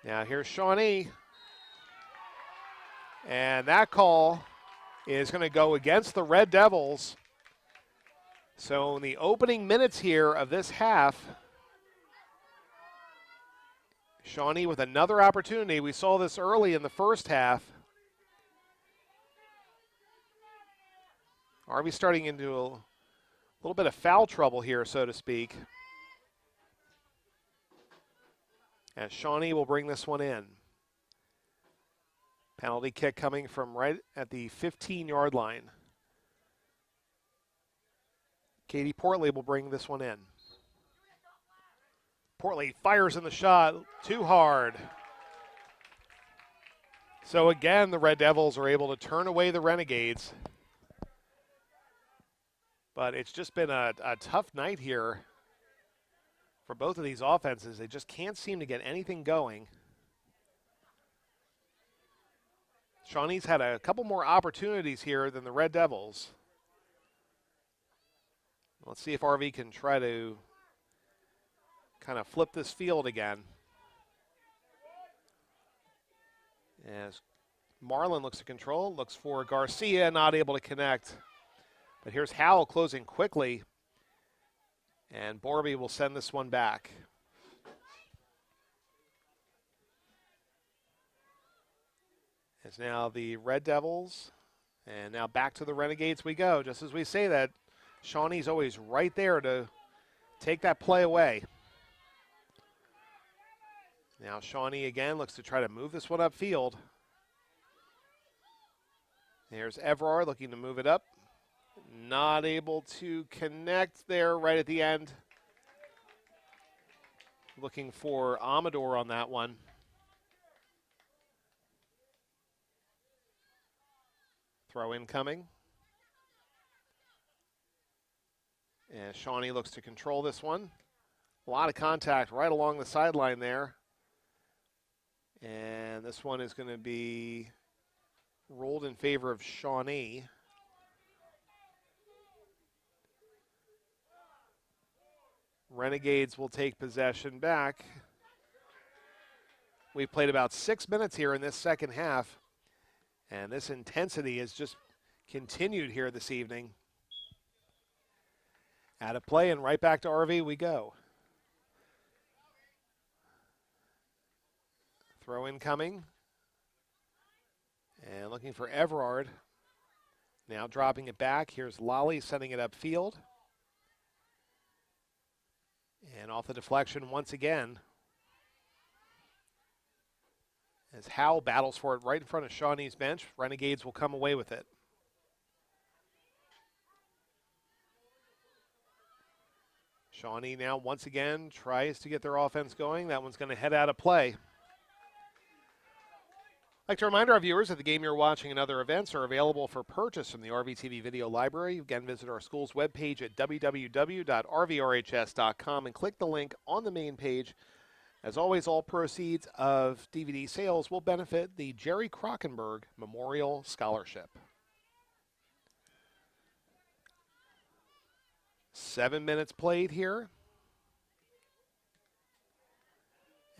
Now here's Shawnee. And that call is going to go against the Red Devils. So in the opening minutes here of this half, Shawnee with another opportunity. We saw this early in the first half. Rv starting into a little bit of foul trouble here, so to speak. As Shawnee will bring this one in. Penalty kick coming from right at the 15-yard line. Katie Portley will bring this one in. Portley fires in the shot too hard. So again, the Red Devils are able to turn away the Renegades. But it's just been a tough night here for both of these offenses. They just can't seem to get anything going. Shawnee's had a couple more opportunities here than the Red Devils. Let's see if Rv can try to kind of flip this field again. As Marlin looks to control, looks for Garcia, not able to connect. But here's Howell closing quickly. And Borby will send this one back. It's now the Red Devils. And now back to the Renegades we go. Just as we say that, Shawnee's always right there to take that play away. Now Shawnee again looks to try to move this one upfield. There's Everard looking to move it up. Not able to connect there right at the end. Looking for Amador on that one. Throw in coming. And Shawnee looks to control this one. A lot of contact right along the sideline there. And this one is going to be rolled in favor of Shawnee. Renegades will take possession back. We've played about 6 minutes here in this second half. And this intensity has just continued here this evening. Out of play and right back to Rv we go. Throw in coming. And looking for Everard. Now dropping it back. Here's Lally sending it upfield. And off the deflection once again. As Howell battles for it right in front of Shawnee's bench. Renegades will come away with it. Shawnee now once again tries to get their offense going. That one's going to head out of play. I'd like to remind our viewers that the game you're watching and other events are available for purchase from the Rvtv video library. Again, visit our school's webpage at www.rvrhs.com and click the link on the main page. As always, all proceeds of DVD sales will benefit the Jerry Krockenberg Memorial Scholarship. 7 minutes played here.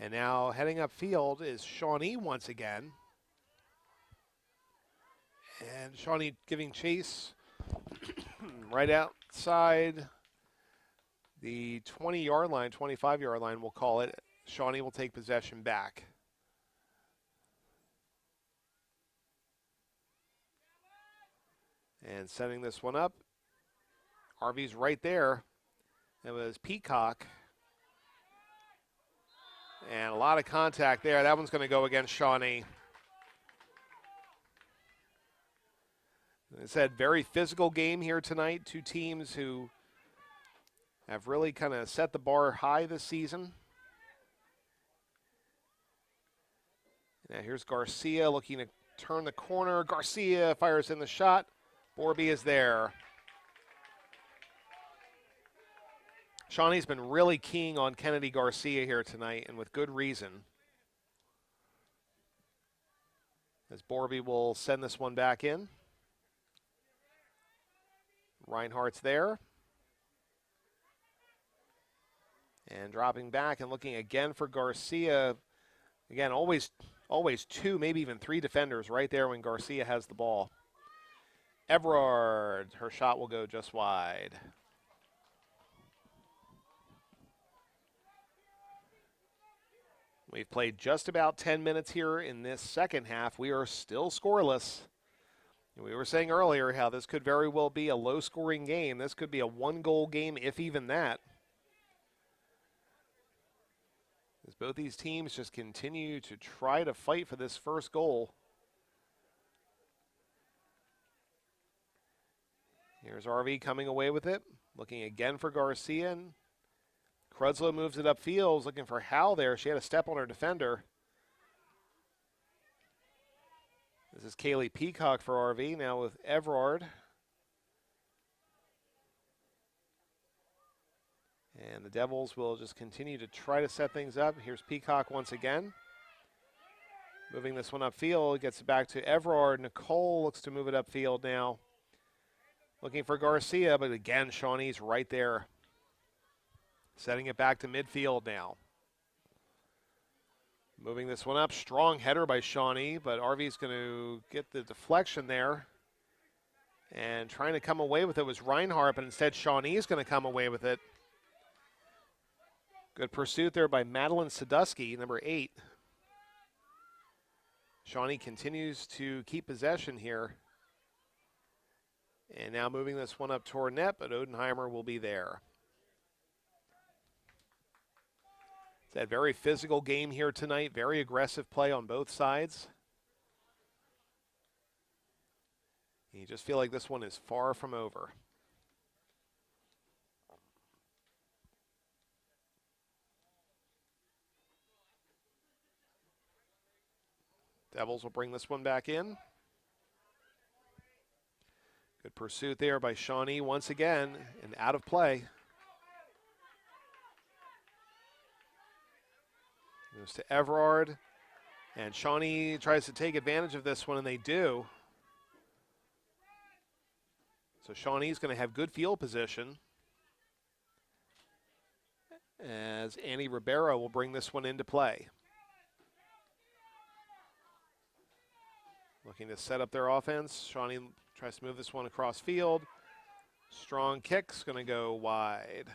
And now heading upfield is Shawnee once again. And Shawnee giving chase right outside the 20-yard line, 25-yard line, we'll call it. Shawnee will take possession back. And setting this one up. Rv's right there. It was Peacock. And a lot of contact there. That one's going to go against Shawnee. As I said, very physical game here tonight. Two teams who have really kind of set the bar high this season. Now here's Garcia looking to turn the corner. Garcia fires in the shot. Borby is there. Shawnee's been really keying on Kennedy Garcia here tonight, and with good reason. As Borby will send this one back in. Reinhardt's there. And dropping back and looking again for Garcia. Again, always two, maybe even three defenders right there when Garcia has the ball. Everard, her shot will go just wide. We've played just about 10 minutes here in this second half. We are still scoreless. We were saying earlier how this could very well be a low-scoring game. This could be a one-goal game, if even that. As both these teams just continue to try to fight for this first goal. Here's Rv coming away with it. Looking again for Garcia. Crudlow moves it upfield, looking for Hal there. She had a step on her defender. This is Kaylee Peacock for Rv, now with Everard. And the Devils will just continue to try to set things up. Here's Peacock once again. Moving this one upfield, gets it back to Everard. Nicole looks to move it upfield now. Looking for Garcia, but again, Shawnee's right there. Setting it back to midfield now. Moving this one up, strong header by Shawnee, but Rv's going to get the deflection there. And trying to come away with it was Reinhardt, but instead Shawnee's going to come away with it. Good pursuit there by Madeline Sadusky, number 8. Shawnee continues to keep possession here. And now moving this one up toward net, but Odenheimer will be there. It's that very physical game here tonight, very aggressive play on both sides. And you just feel like this one is far from over. Devils will bring this one back in. Good pursuit there by Shawnee once again, and out of play. Goes to Everard, and Shawnee tries to take advantage of this one, and they do. So Shawnee's going to have good field position, as Annie Ribeiro will bring this one into play. Looking to set up their offense. Shawnee tries to move this one across field. Strong kick's going to go wide.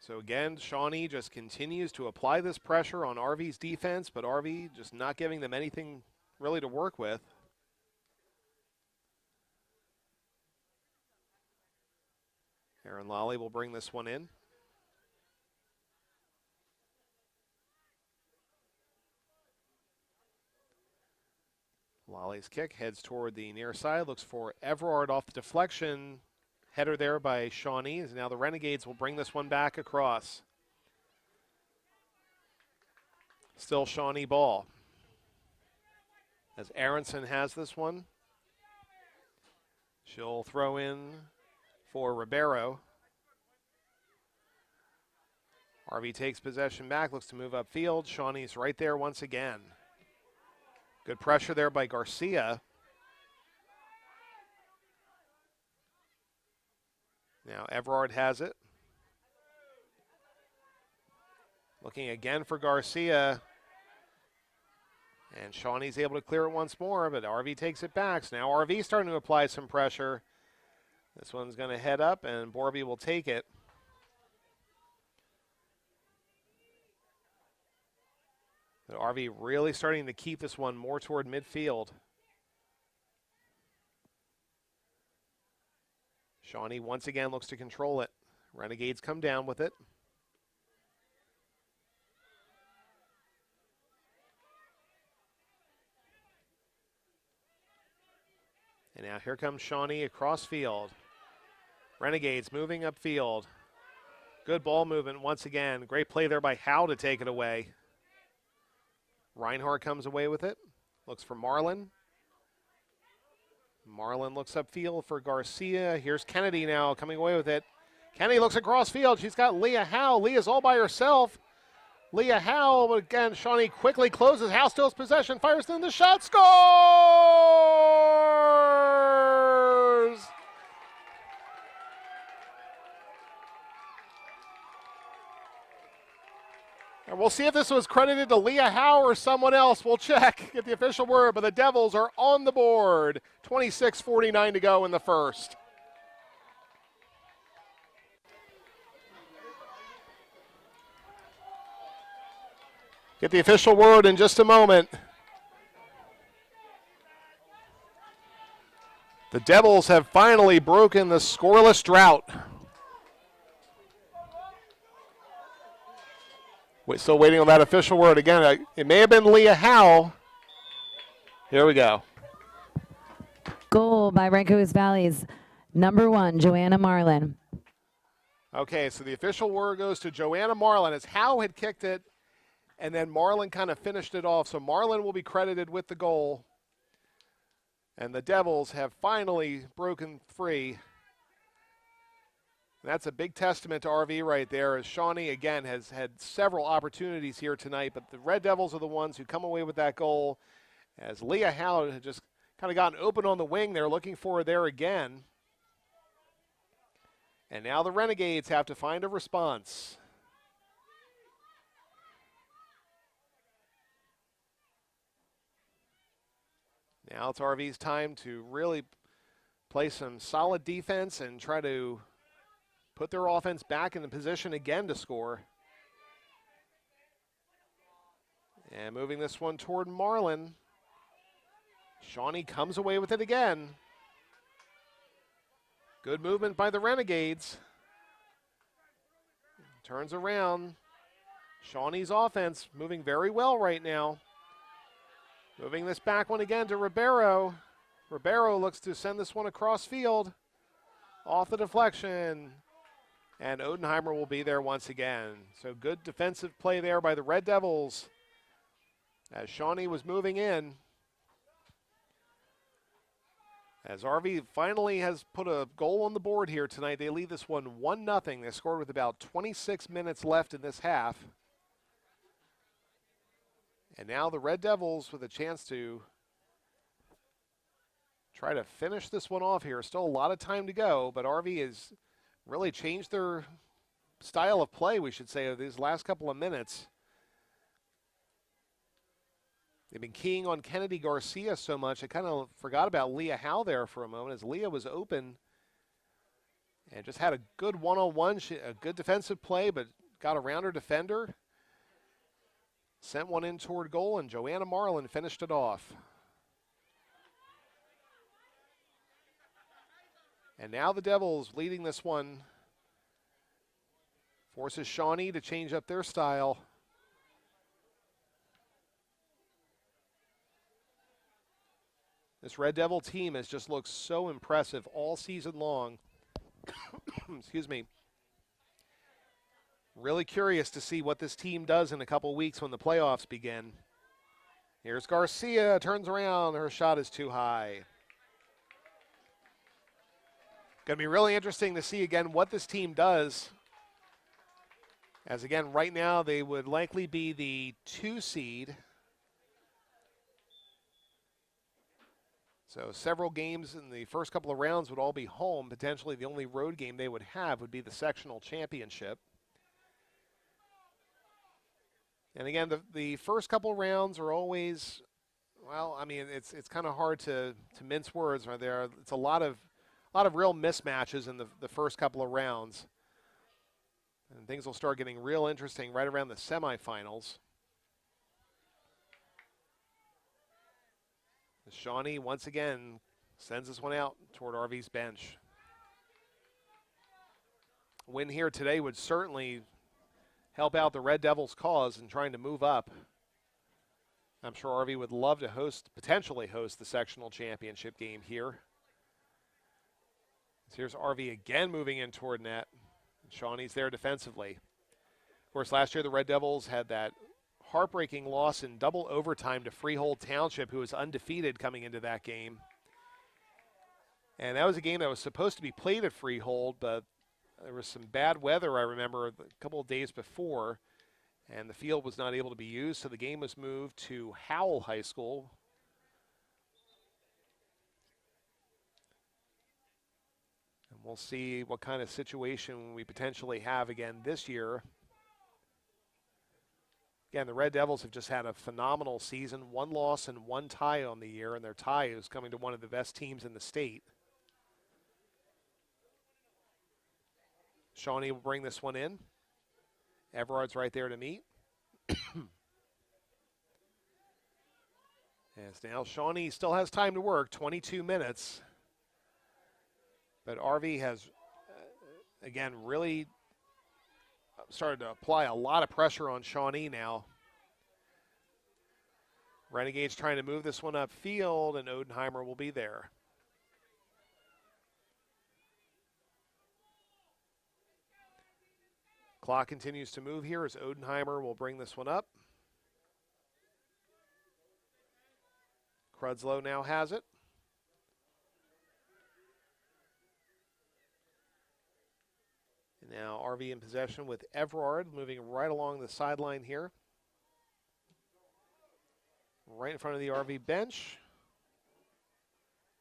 So again, Shawnee just continues to apply this pressure on Rv's defense, but Rv just not giving them anything really to work with. Aaron Lally will bring this one in. Lally's kick heads toward the near side, looks for Everard off the deflection. Header there by Shawnee. Now the Renegades will bring this one back across. Still Shawnee ball. As Aronson has this one. She'll throw in for Ribeiro. Rv takes possession back, looks to move upfield. Shawnee's right there once again. Good pressure there by Garcia. Now Everard has it. Looking again for Garcia. And Shawnee's able to clear it once more, but RV takes it back. So now RV starting to apply some pressure. This one's going to head up, and Borby will take it. But RV really starting to keep this one more toward midfield. Shawnee once again looks to control it. Renegades come down with it. And now here comes Shawnee across field. Renegades moving upfield. Good ball movement once again. Great play there by Howe to take it away. Reinhardt comes away with it. Looks for Marlin. Marlin looks upfield for Garcia. Here's Kennedy now coming away with it. Kennedy looks across field. She's got Leah Howe. Leah's all by herself. Leah Howe, but again, Shawnee quickly closes. Howe still has possession. Fires in the shot. Scores! And we'll see if this was credited to Leah Howe or someone else. We'll check, get the official word, but the Devils are on the board. 26:49 to go in the first. Get the official word in just a moment. The Devils have finally broken the scoreless drought. We're still waiting on that official word. Again, it may have been Leah Howe. Here we go. Goal by Raincoast Valley's number 1, Joanna Marlin. Okay, so the official word goes to Joanna Marlin as Howe had kicked it, and then Marlin kind of finished it off. So Marlin will be credited with the goal. And the Devils have finally broken free. That's a big testament to RV right there, as Shawnee, again, has had several opportunities here tonight, but the Red Devils are the ones who come away with that goal, as Leah Howe had just kind of gotten open on the wing. They're looking for her there again. And now the Renegades have to find a response. Now it's RV's time to really play some solid defense and try to put their offense back in the position again to score. And moving this one toward Marlin. Shawnee comes away with it again. Good movement by the Renegades. Turns around. Shawnee's offense moving very well right now. Moving this back one again to Ribeiro. Ribeiro looks to send this one across field. Off the deflection. And Odenheimer will be there once again. So good defensive play there by the Red Devils as Shawnee was moving in. As RV finally has put a goal on the board here tonight, they lead this one 1-0. They scored with about 26 minutes left in this half. And now the Red Devils with a chance to try to finish this one off here. Still a lot of time to go, but RV has really changed their style of play, we should say, of these last couple of minutes. They've been keying on Kennedy Garcia so much, I kind of forgot about Leah Howe there for a moment, as Leah was open and just had a good one-on-one, a good defensive play, but got around her defender. Sent one in toward goal, and Joanna Marlin finished it off. And now the Devils leading this one. Forces Shawnee to change up their style. This Red Devil team has just looked so impressive all season long. Excuse me. Really curious to see what this team does in a couple weeks when the playoffs begin. Here's Garcia, turns around, her shot is too high. Going to be really interesting to see again what this team does. As again, right now they would likely be the 2 seed. So several games in the first couple of rounds would all be home. Potentially the only road game they would have would be the sectional championship. And again, the first couple of rounds are always, well, I mean, it's kind of hard to mince words right there. It's a lot of real mismatches in the first couple of rounds. And things will start getting real interesting right around the semifinals. Shawnee once again sends this one out toward RV's bench. A win here today would certainly help out the Red Devils' cause in trying to move up. I'm sure RV would love to potentially host the sectional championship game here. So here's RV again moving in toward net. Shawnee's there defensively. Of course, last year the Red Devils had that heartbreaking loss in double overtime to Freehold Township, who was undefeated coming into that game. And that was a game that was supposed to be played at Freehold, but there was some bad weather, I remember, a couple of days before, and the field was not able to be used, so the game was moved to Howell High School. And we'll see what kind of situation we potentially have again this year. Again, the Red Devils have just had a phenomenal season, 1 loss and 1 tie on the year, and their tie is coming to one of the best teams in the state. Shawnee will bring this one in. Everard's right there to meet. As now Shawnee still has time to work, 22 minutes. But RV has, again, really started to apply a lot of pressure on Shawnee now. Renegades trying to move this one upfield, and Odenheimer will be there. Clock continues to move here as Odenheimer will bring this one up. Crudslow now has it. And now RV in possession with Everard moving right along the sideline here. Right in front of the RV bench.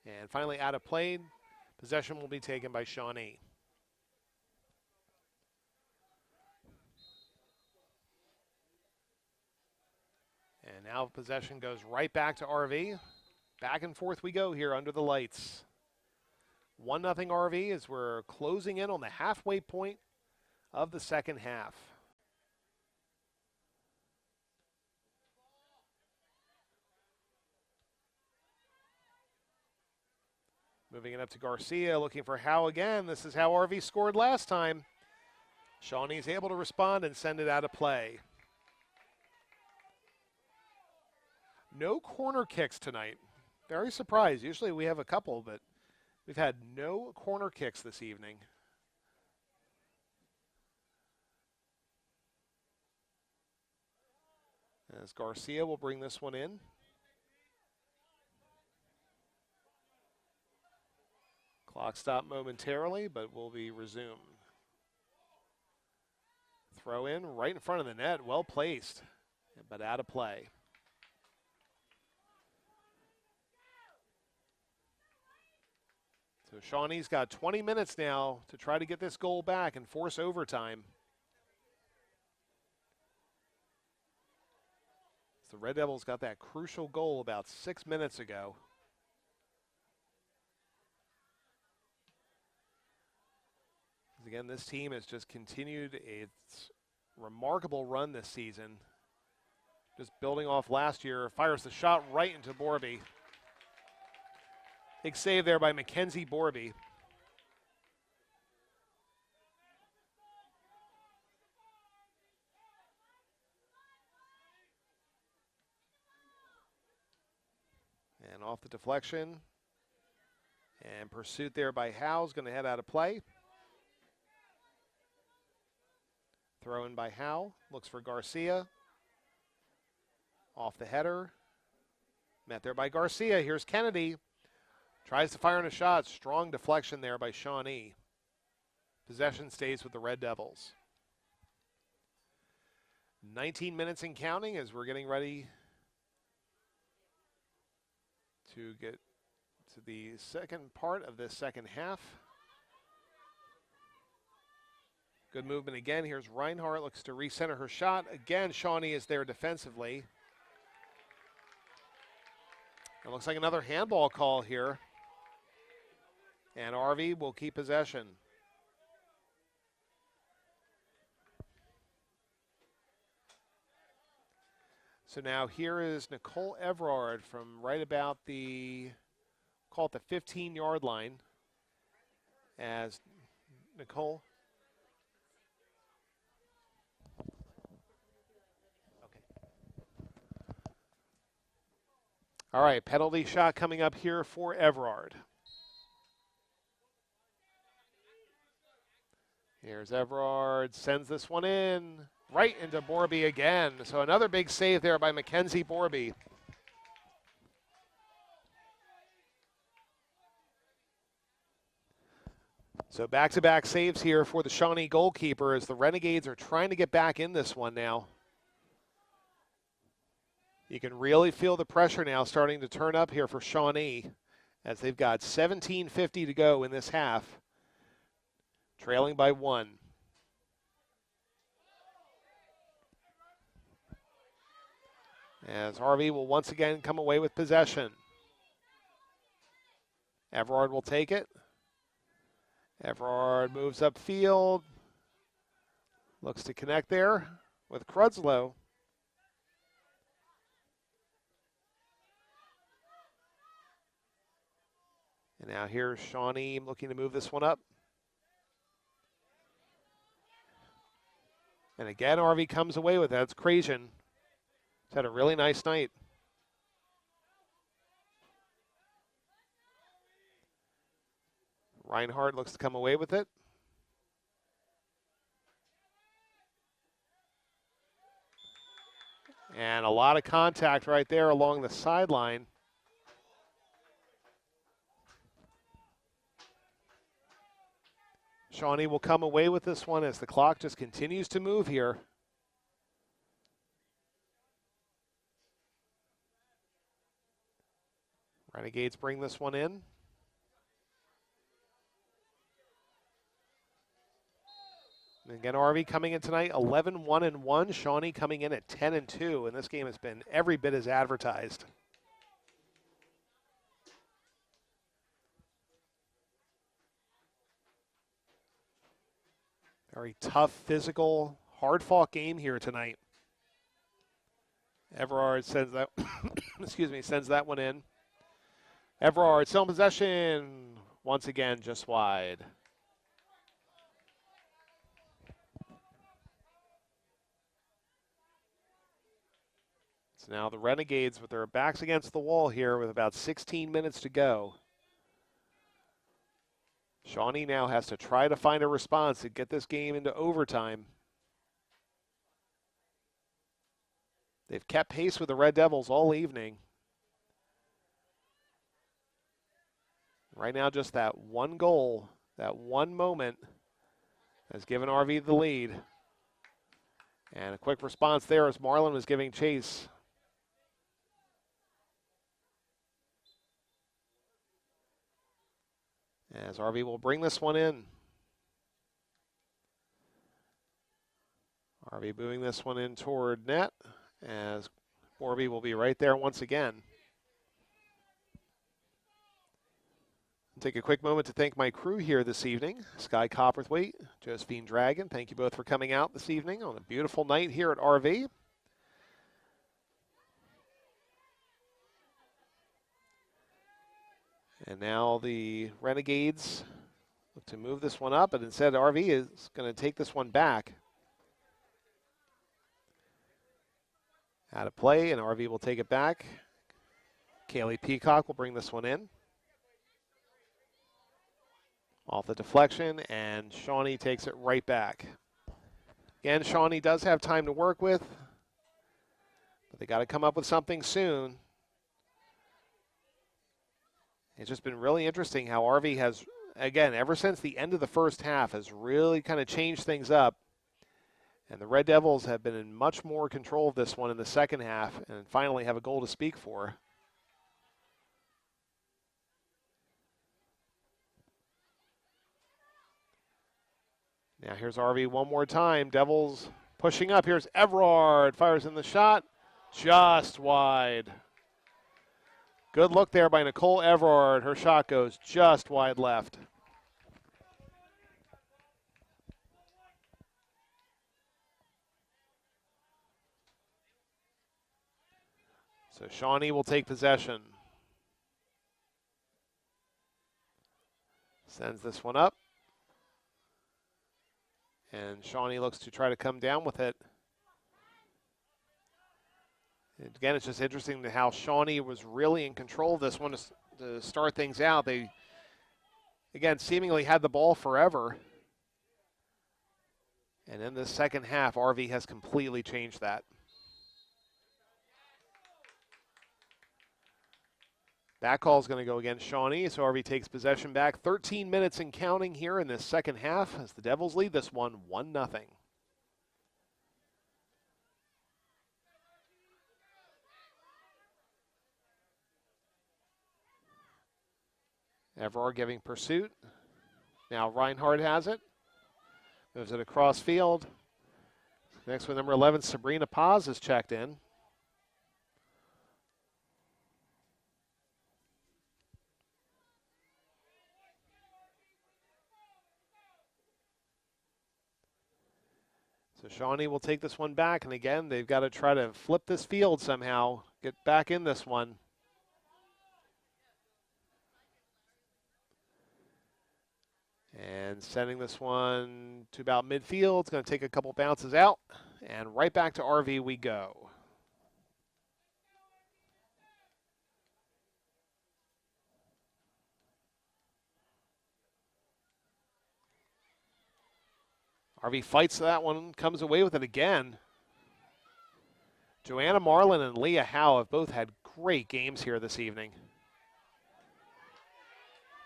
And finally out of play. Possession will be taken by Shawnee. And now possession goes right back to RV. Back and forth we go here under the lights. 1-0 RV as we're closing in on the halfway point of the second half. Moving it up to Garcia, looking for Howe again. This is how RV scored last time. Shawnee's able to respond and send it out of play. No corner kicks tonight. Very surprised. Usually we have a couple, but we've had no corner kicks this evening. As Garcia will bring this one in. Clock stopped momentarily, but will be resumed. Throw in right in front of the net, well placed, but out of play. So Shawnee's got 20 minutes now to try to get this goal back and force overtime. The Red Devils got that crucial goal about 6 minutes ago. Again, this team has just continued its remarkable run this season. Just building off last year, fires the shot right into Borby. Big save there by Mackenzie Borby. And off the deflection. And pursuit there by Howe's going to head out of play. Throw in by Howe. Looks for Garcia. Off the header. Met there by Garcia. Here's Kennedy. Tries to fire in a shot. Strong deflection there by Shawnee. Possession stays with the Red Devils. 19 minutes and counting as we're getting ready to get to the second part of this second half. Good movement again. Here's Reinhardt, looks to recenter her shot. Again, Shawnee is there defensively. It looks like another handball call here. And RV will keep possession. So now here is Nicole Everard from right about the, call it the 15-yard line, as Nicole. Okay. All right, penalty shot coming up here for Everard. Here's Everard, sends this one in, right into Borby again. So another big save there by Mackenzie Borby. So back-to-back saves here for the Shawnee goalkeeper as the Renegades are trying to get back in this one now. You can really feel the pressure now starting to turn up here for Shawnee as they've got 17:50 to go in this half, trailing by 1. As Harvey will once again come away with possession. Everard will take it. Everard moves upfield. Looks to connect there with Crudslow. And now here's Shawnee looking to move this one up. And again, RV comes away with that. It's Crazian. He's had a really nice night. Reinhardt looks to come away with it. And a lot of contact right there along the sideline. Shawnee will come away with this one as the clock just continues to move here. Renegades bring this one in. And again, RV coming in tonight 11-1-1. Shawnee coming in at 10-2, and this game has been every bit as advertised. Very tough, physical, hard-fought game here tonight. Everard sends that, excuse me, sends that one in. Everard still in possession, once again just wide. So now the Renegades with their backs against the wall here with about 16 minutes to go. Shawnee now has to try to find a response to get this game into overtime. They've kept pace with the Red Devils all evening. Right now, just that one goal, that one moment has given RV the lead. And a quick response there as Marlin was giving chase. As RV will bring this one in. RV moving this one in toward net as Borby will be right there once again. Take a quick moment to thank my crew here this evening. Sky Copperthwaite, Josephine Dragon, thank you both for coming out this evening on a beautiful night here at RV. And now the Renegades look to move this one up, but instead RV is going to take this one back. Out of play, and RV will take it back. Kaylee Peacock will bring this one in. Off the deflection, and Shawnee takes it right back. Again, Shawnee does have time to work with, but they got to come up with something soon. It's just been really interesting how RV has, again, ever since the end of the first half, has really kind of changed things up. And the Red Devils have been in much more control of this one in the second half and finally have a goal to speak for. Now here's RV one more time. Devils pushing up. Here's Everard. Fires in the shot. Just wide. Good look there by Nicole Everard. Her shot goes just wide left. So Shawnee will take possession. Sends this one up. And Shawnee looks to try to come down with it. And again, it's just interesting to how Shawnee was really in control of this one to start things out. They, again, seemingly had the ball forever. And in the second half, RV has completely changed that. That call is going to go against Shawnee, so RV takes possession back. 13 minutes and counting here in this second half as the Devils lead this one 1-0. Everard giving pursuit. Now Reinhardt has it. Moves it across field. Next with number 11, Sabrina Paz is checked in. So Shawnee will take this one back, and again, they've got to try to flip this field somehow, get back in this one. And sending this one to about midfield. It's going to take a couple bounces out, and right back to RV we go. RV fights that one, comes away with it again. Joanna Marlin and Leah Howe have both had great games here this evening.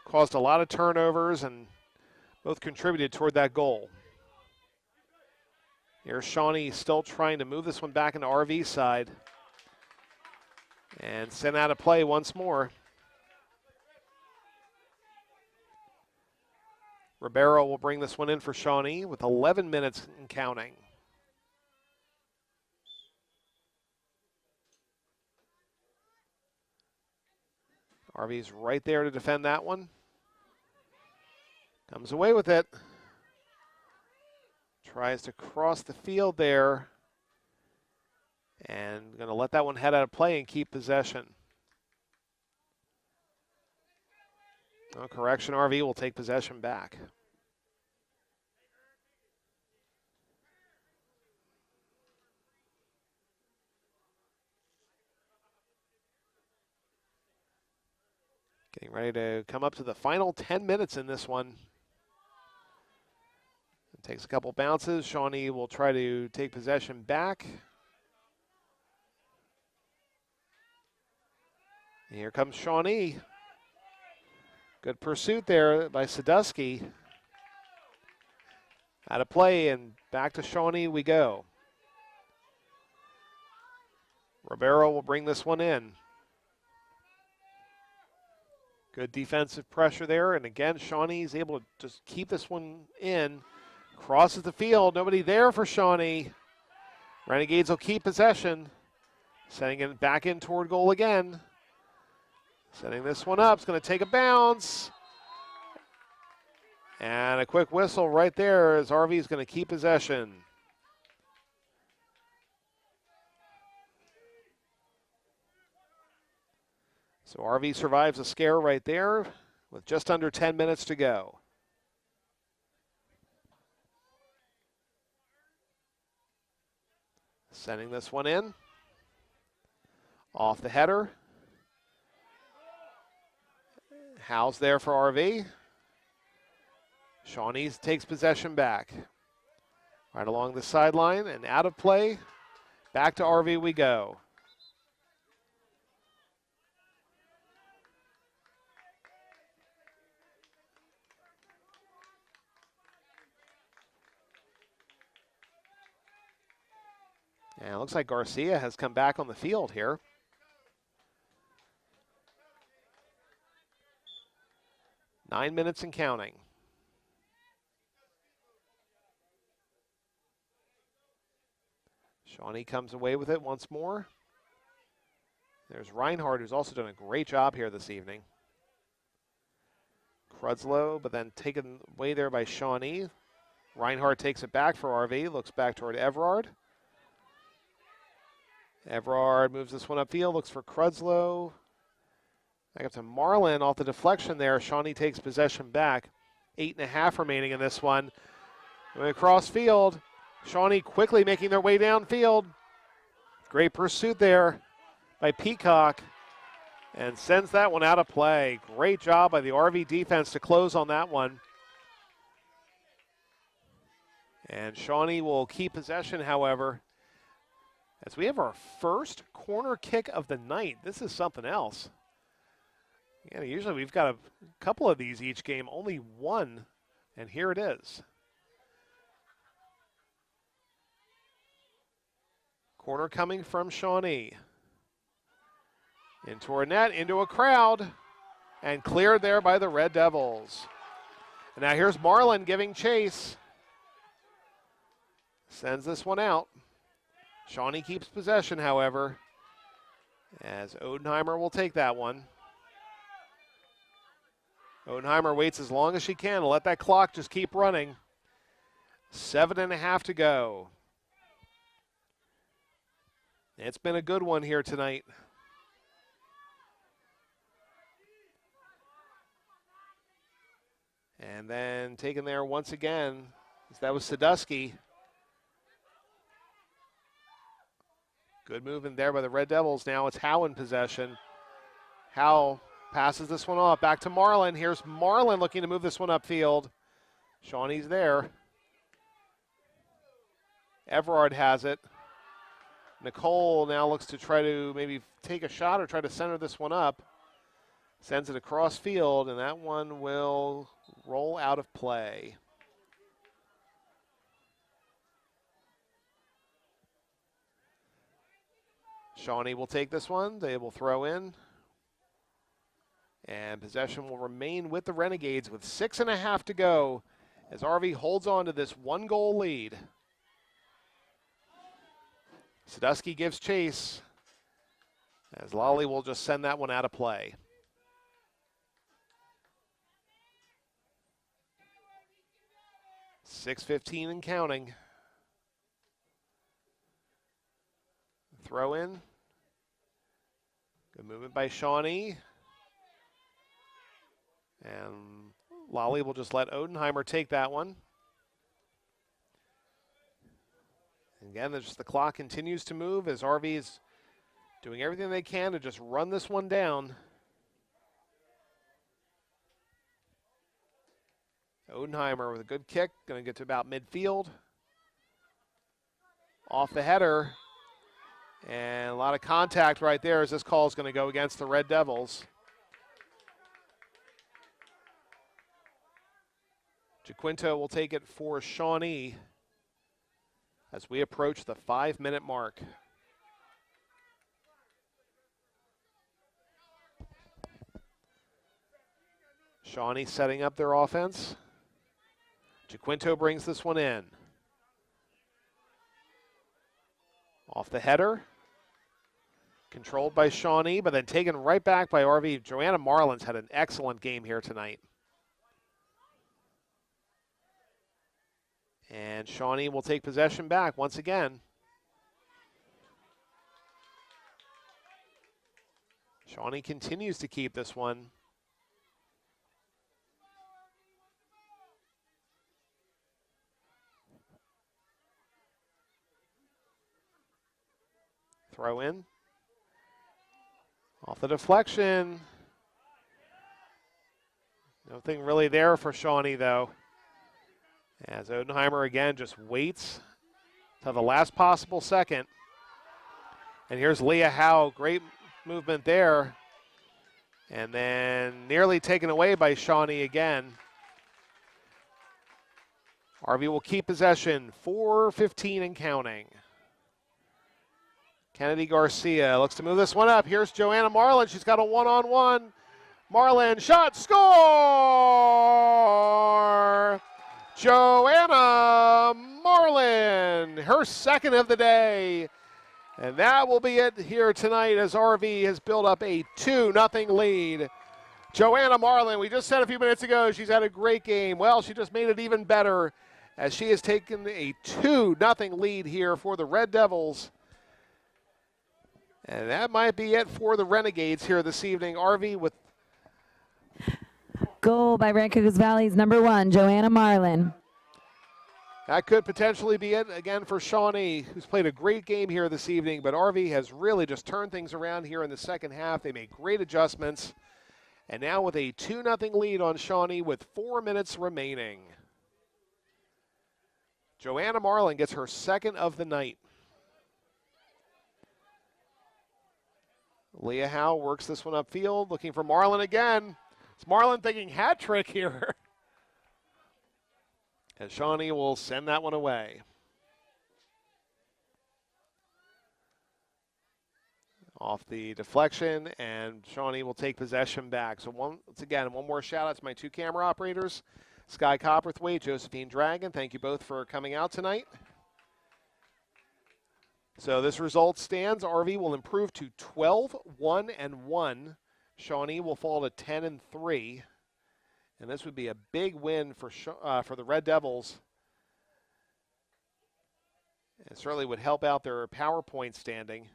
Caused a lot of turnovers and both contributed toward that goal. Here's Shawnee still trying to move this one back into RV's side. And sent out of play once more. Ribeiro will bring this one in for Shawnee with 11 minutes and counting. RV's right there to defend that one. Comes away with it. Tries to cross the field there. And going to let that one head out of play and keep possession. No correction, RV will take possession back. Getting ready to come up to the final 10 minutes in this one. It takes a couple bounces. Shawnee will try to take possession back. And here comes Shawnee. Good pursuit there by Sadusky. Out of play, and back to Shawnee we go. Ribeiro will bring this one in. Good defensive pressure there, and again, Shawnee's able to just keep this one in. Crosses the field, nobody there for Shawnee. Renegades will keep possession. Sending it back in toward goal again. Setting this one up, it's going to take a bounce. And a quick whistle right there as RV is going to keep possession. So RV survives a scare right there with just under 10 minutes to go. Sending this one in. Off the header. Howe's there for RV. Shawnee takes possession back. Right along the sideline and out of play. Back to RV we go. And it looks like Garcia has come back on the field here. Nine minutes and counting. Shawnee comes away with it once more. There's Reinhardt, who's also done a great job here this evening. Crudlow, but then taken away there by Shawnee. Reinhardt takes it back for RV, looks back toward Everard. Everard moves this one upfield, looks for Crudlow. Back up to Marlin off the deflection there. Shawnee takes possession back. 8.5 remaining in this one. Going across field. Shawnee quickly making their way downfield. Great pursuit there by Peacock. And sends that one out of play. Great job by the RV defense to close on that one. And Shawnee will keep possession, however, as we have our first corner kick of the night. This is something else. Yeah, usually we've got a couple of these each game, only one, and here it is. Corner coming from Shawnee. Into a net, into a crowd, and cleared there by the Red Devils. And now here's Marlin giving chase. Sends this one out. Shawnee keeps possession, however, as Odenheimer will take that one. Odenheimer waits as long as she can to let that clock just keep running. 7.5 to go. It's been a good one here tonight. And then taken there once again, that was Sadusky. Good movement there by the Red Devils. Now it's Howe in possession. Howe passes this one off. Back to Marlin. Here's Marlin looking to move this one upfield. Shawnee's there. Everard has it. Nicole now looks to try to maybe take a shot or try to center this one up. Sends it across field, and that one will roll out of play. Shawnee will take this one. They will throw in. And possession will remain with the Renegades with 6.5 to go as RV holds on to this 1-goal lead. Sadusky gives chase as Lally will just send that one out of play. .6:15 and counting. Throw in. Good movement by Shawnee. And Lally will just let Odenheimer take that one. Again, the clock continues to move as RV is doing everything they can to just run this one down. Odenheimer with a good kick, going to get to about midfield. Off the header. And a lot of contact right there as this call is going to go against the Red Devils. Jaquinto will take it for Shawnee as we approach the 5-minute mark. Shawnee setting up their offense. Jaquinto brings this one in. Off the header. Controlled by Shawnee, but then taken right back by RV. Joanna Marlin's had an excellent game here tonight. And Shawnee will take possession back once again. Shawnee continues to keep this one. Throw in. Off the deflection. Nothing really there for Shawnee, though. As Odenheimer again just waits till the last possible second. And here's Leah Howe, great movement there. And then nearly taken away by Shawnee again. RV will keep possession, 4:15 and counting. Kennedy Garcia looks to move this one up. Here's Joanna Marlin. She's got a one-on-one. Marlin, shot, score! Joanna Marlin, her second of the day. And that will be it here tonight as RV has built up a 2-0 lead. Joanna Marlin, we just said a few minutes ago she's had a great game. Well, she just made it even better as she has taken a 2-0 lead here for the Red Devils. And that might be it for the Renegades here this evening. RV with Goal by Raincoast Valley's #1, Joanna Marlin. that could potentially be it again for Shawnee, who's played a great game here this evening, but RV has really just turned things around here in the second half. They made great adjustments. And now with a 2-0 lead on Shawnee with 4 minutes remaining. Joanna Marlin gets her second of the night. Leah Howe works this one upfield, looking for Marlin again. It's Marlin thinking hat trick here. And Shawnee will send that one away. Off the deflection, and Shawnee will take possession back. So once again, one more shout out to my two camera operators, Sky Copperthwaite, Josephine Dragon. Thank you both for coming out tonight. So this result stands. RV will improve to 12-1-1. Shawnee will fall to 10-3. And this would be a big win for the Red Devils. It certainly would help out their PowerPoint standing.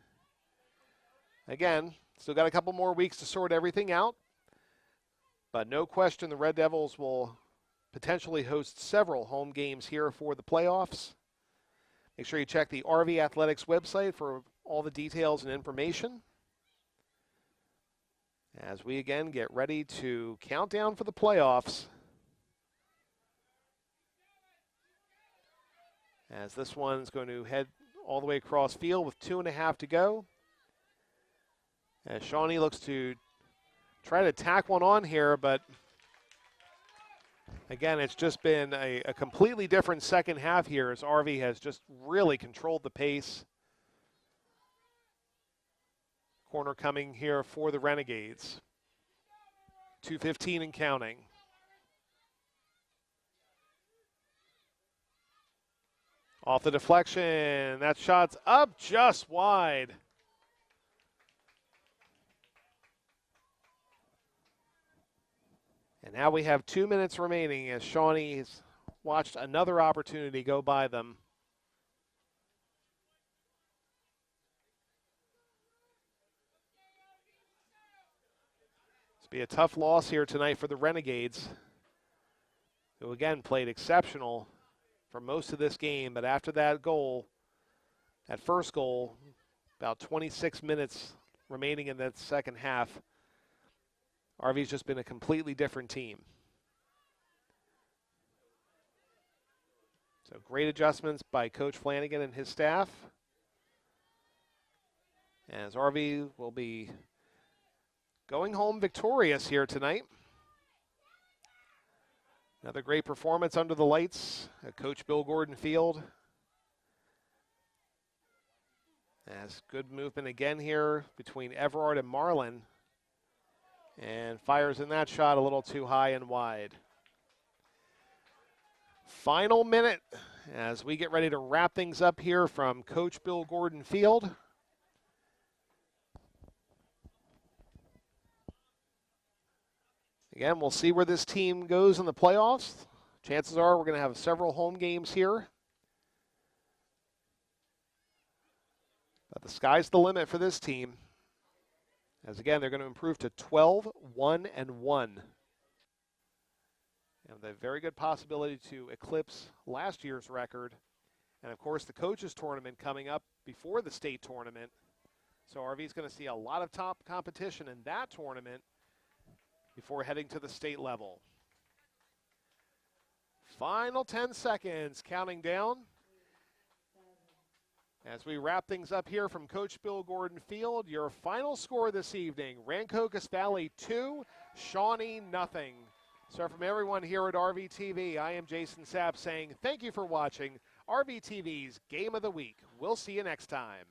Again, still got a couple more weeks to sort everything out. But no question the Red Devils will potentially host several home games here for the playoffs. Make sure you check the RV Athletics website for all the details and information. As we again get ready to count down for the playoffs. As this one's going to head all the way across field with 2.5 to go. As Shawnee looks to try to tack one on here, but again, it's just been a completely different second half here as RV has just really controlled the pace. Corner coming here for the Renegades. 2:15 and counting. Off the deflection, that shot's up just wide. And now we have 2 minutes remaining as Shawnee has watched another opportunity go by them. Be a tough loss here tonight for the Renegades, who again played exceptional for most of this game, but after that goal, that first goal, about 26 minutes remaining in that second half, RV's just been a completely different team. So great adjustments by Coach Flanagan and his staff, as RV will be going home victorious here tonight. Another great performance under the lights at Coach Bill Gordon Field. As good movement again here between Everard and Marlin. And fires in that shot a little too high and wide. Final minute as we get ready to wrap things up here from Coach Bill Gordon Field. Again, we'll see where this team goes in the playoffs. Chances are we're going to have several home games here. But the sky's the limit for this team. As again, they're going to improve to 12-1-1. And a very good possibility to eclipse last year's record. And of course, the coaches tournament coming up before the state tournament. So RV's going to see a lot of top competition in that tournament before heading to the state level. Final 10 seconds, counting down. As we wrap things up here from Coach Bill Gordon Field, your final score this evening, Rancocas Valley 2, Shawnee 0. So from everyone here at Rvtv, I am Jason Sapp saying thank you for watching Rvtv's Game of the Week. We'll see you next time.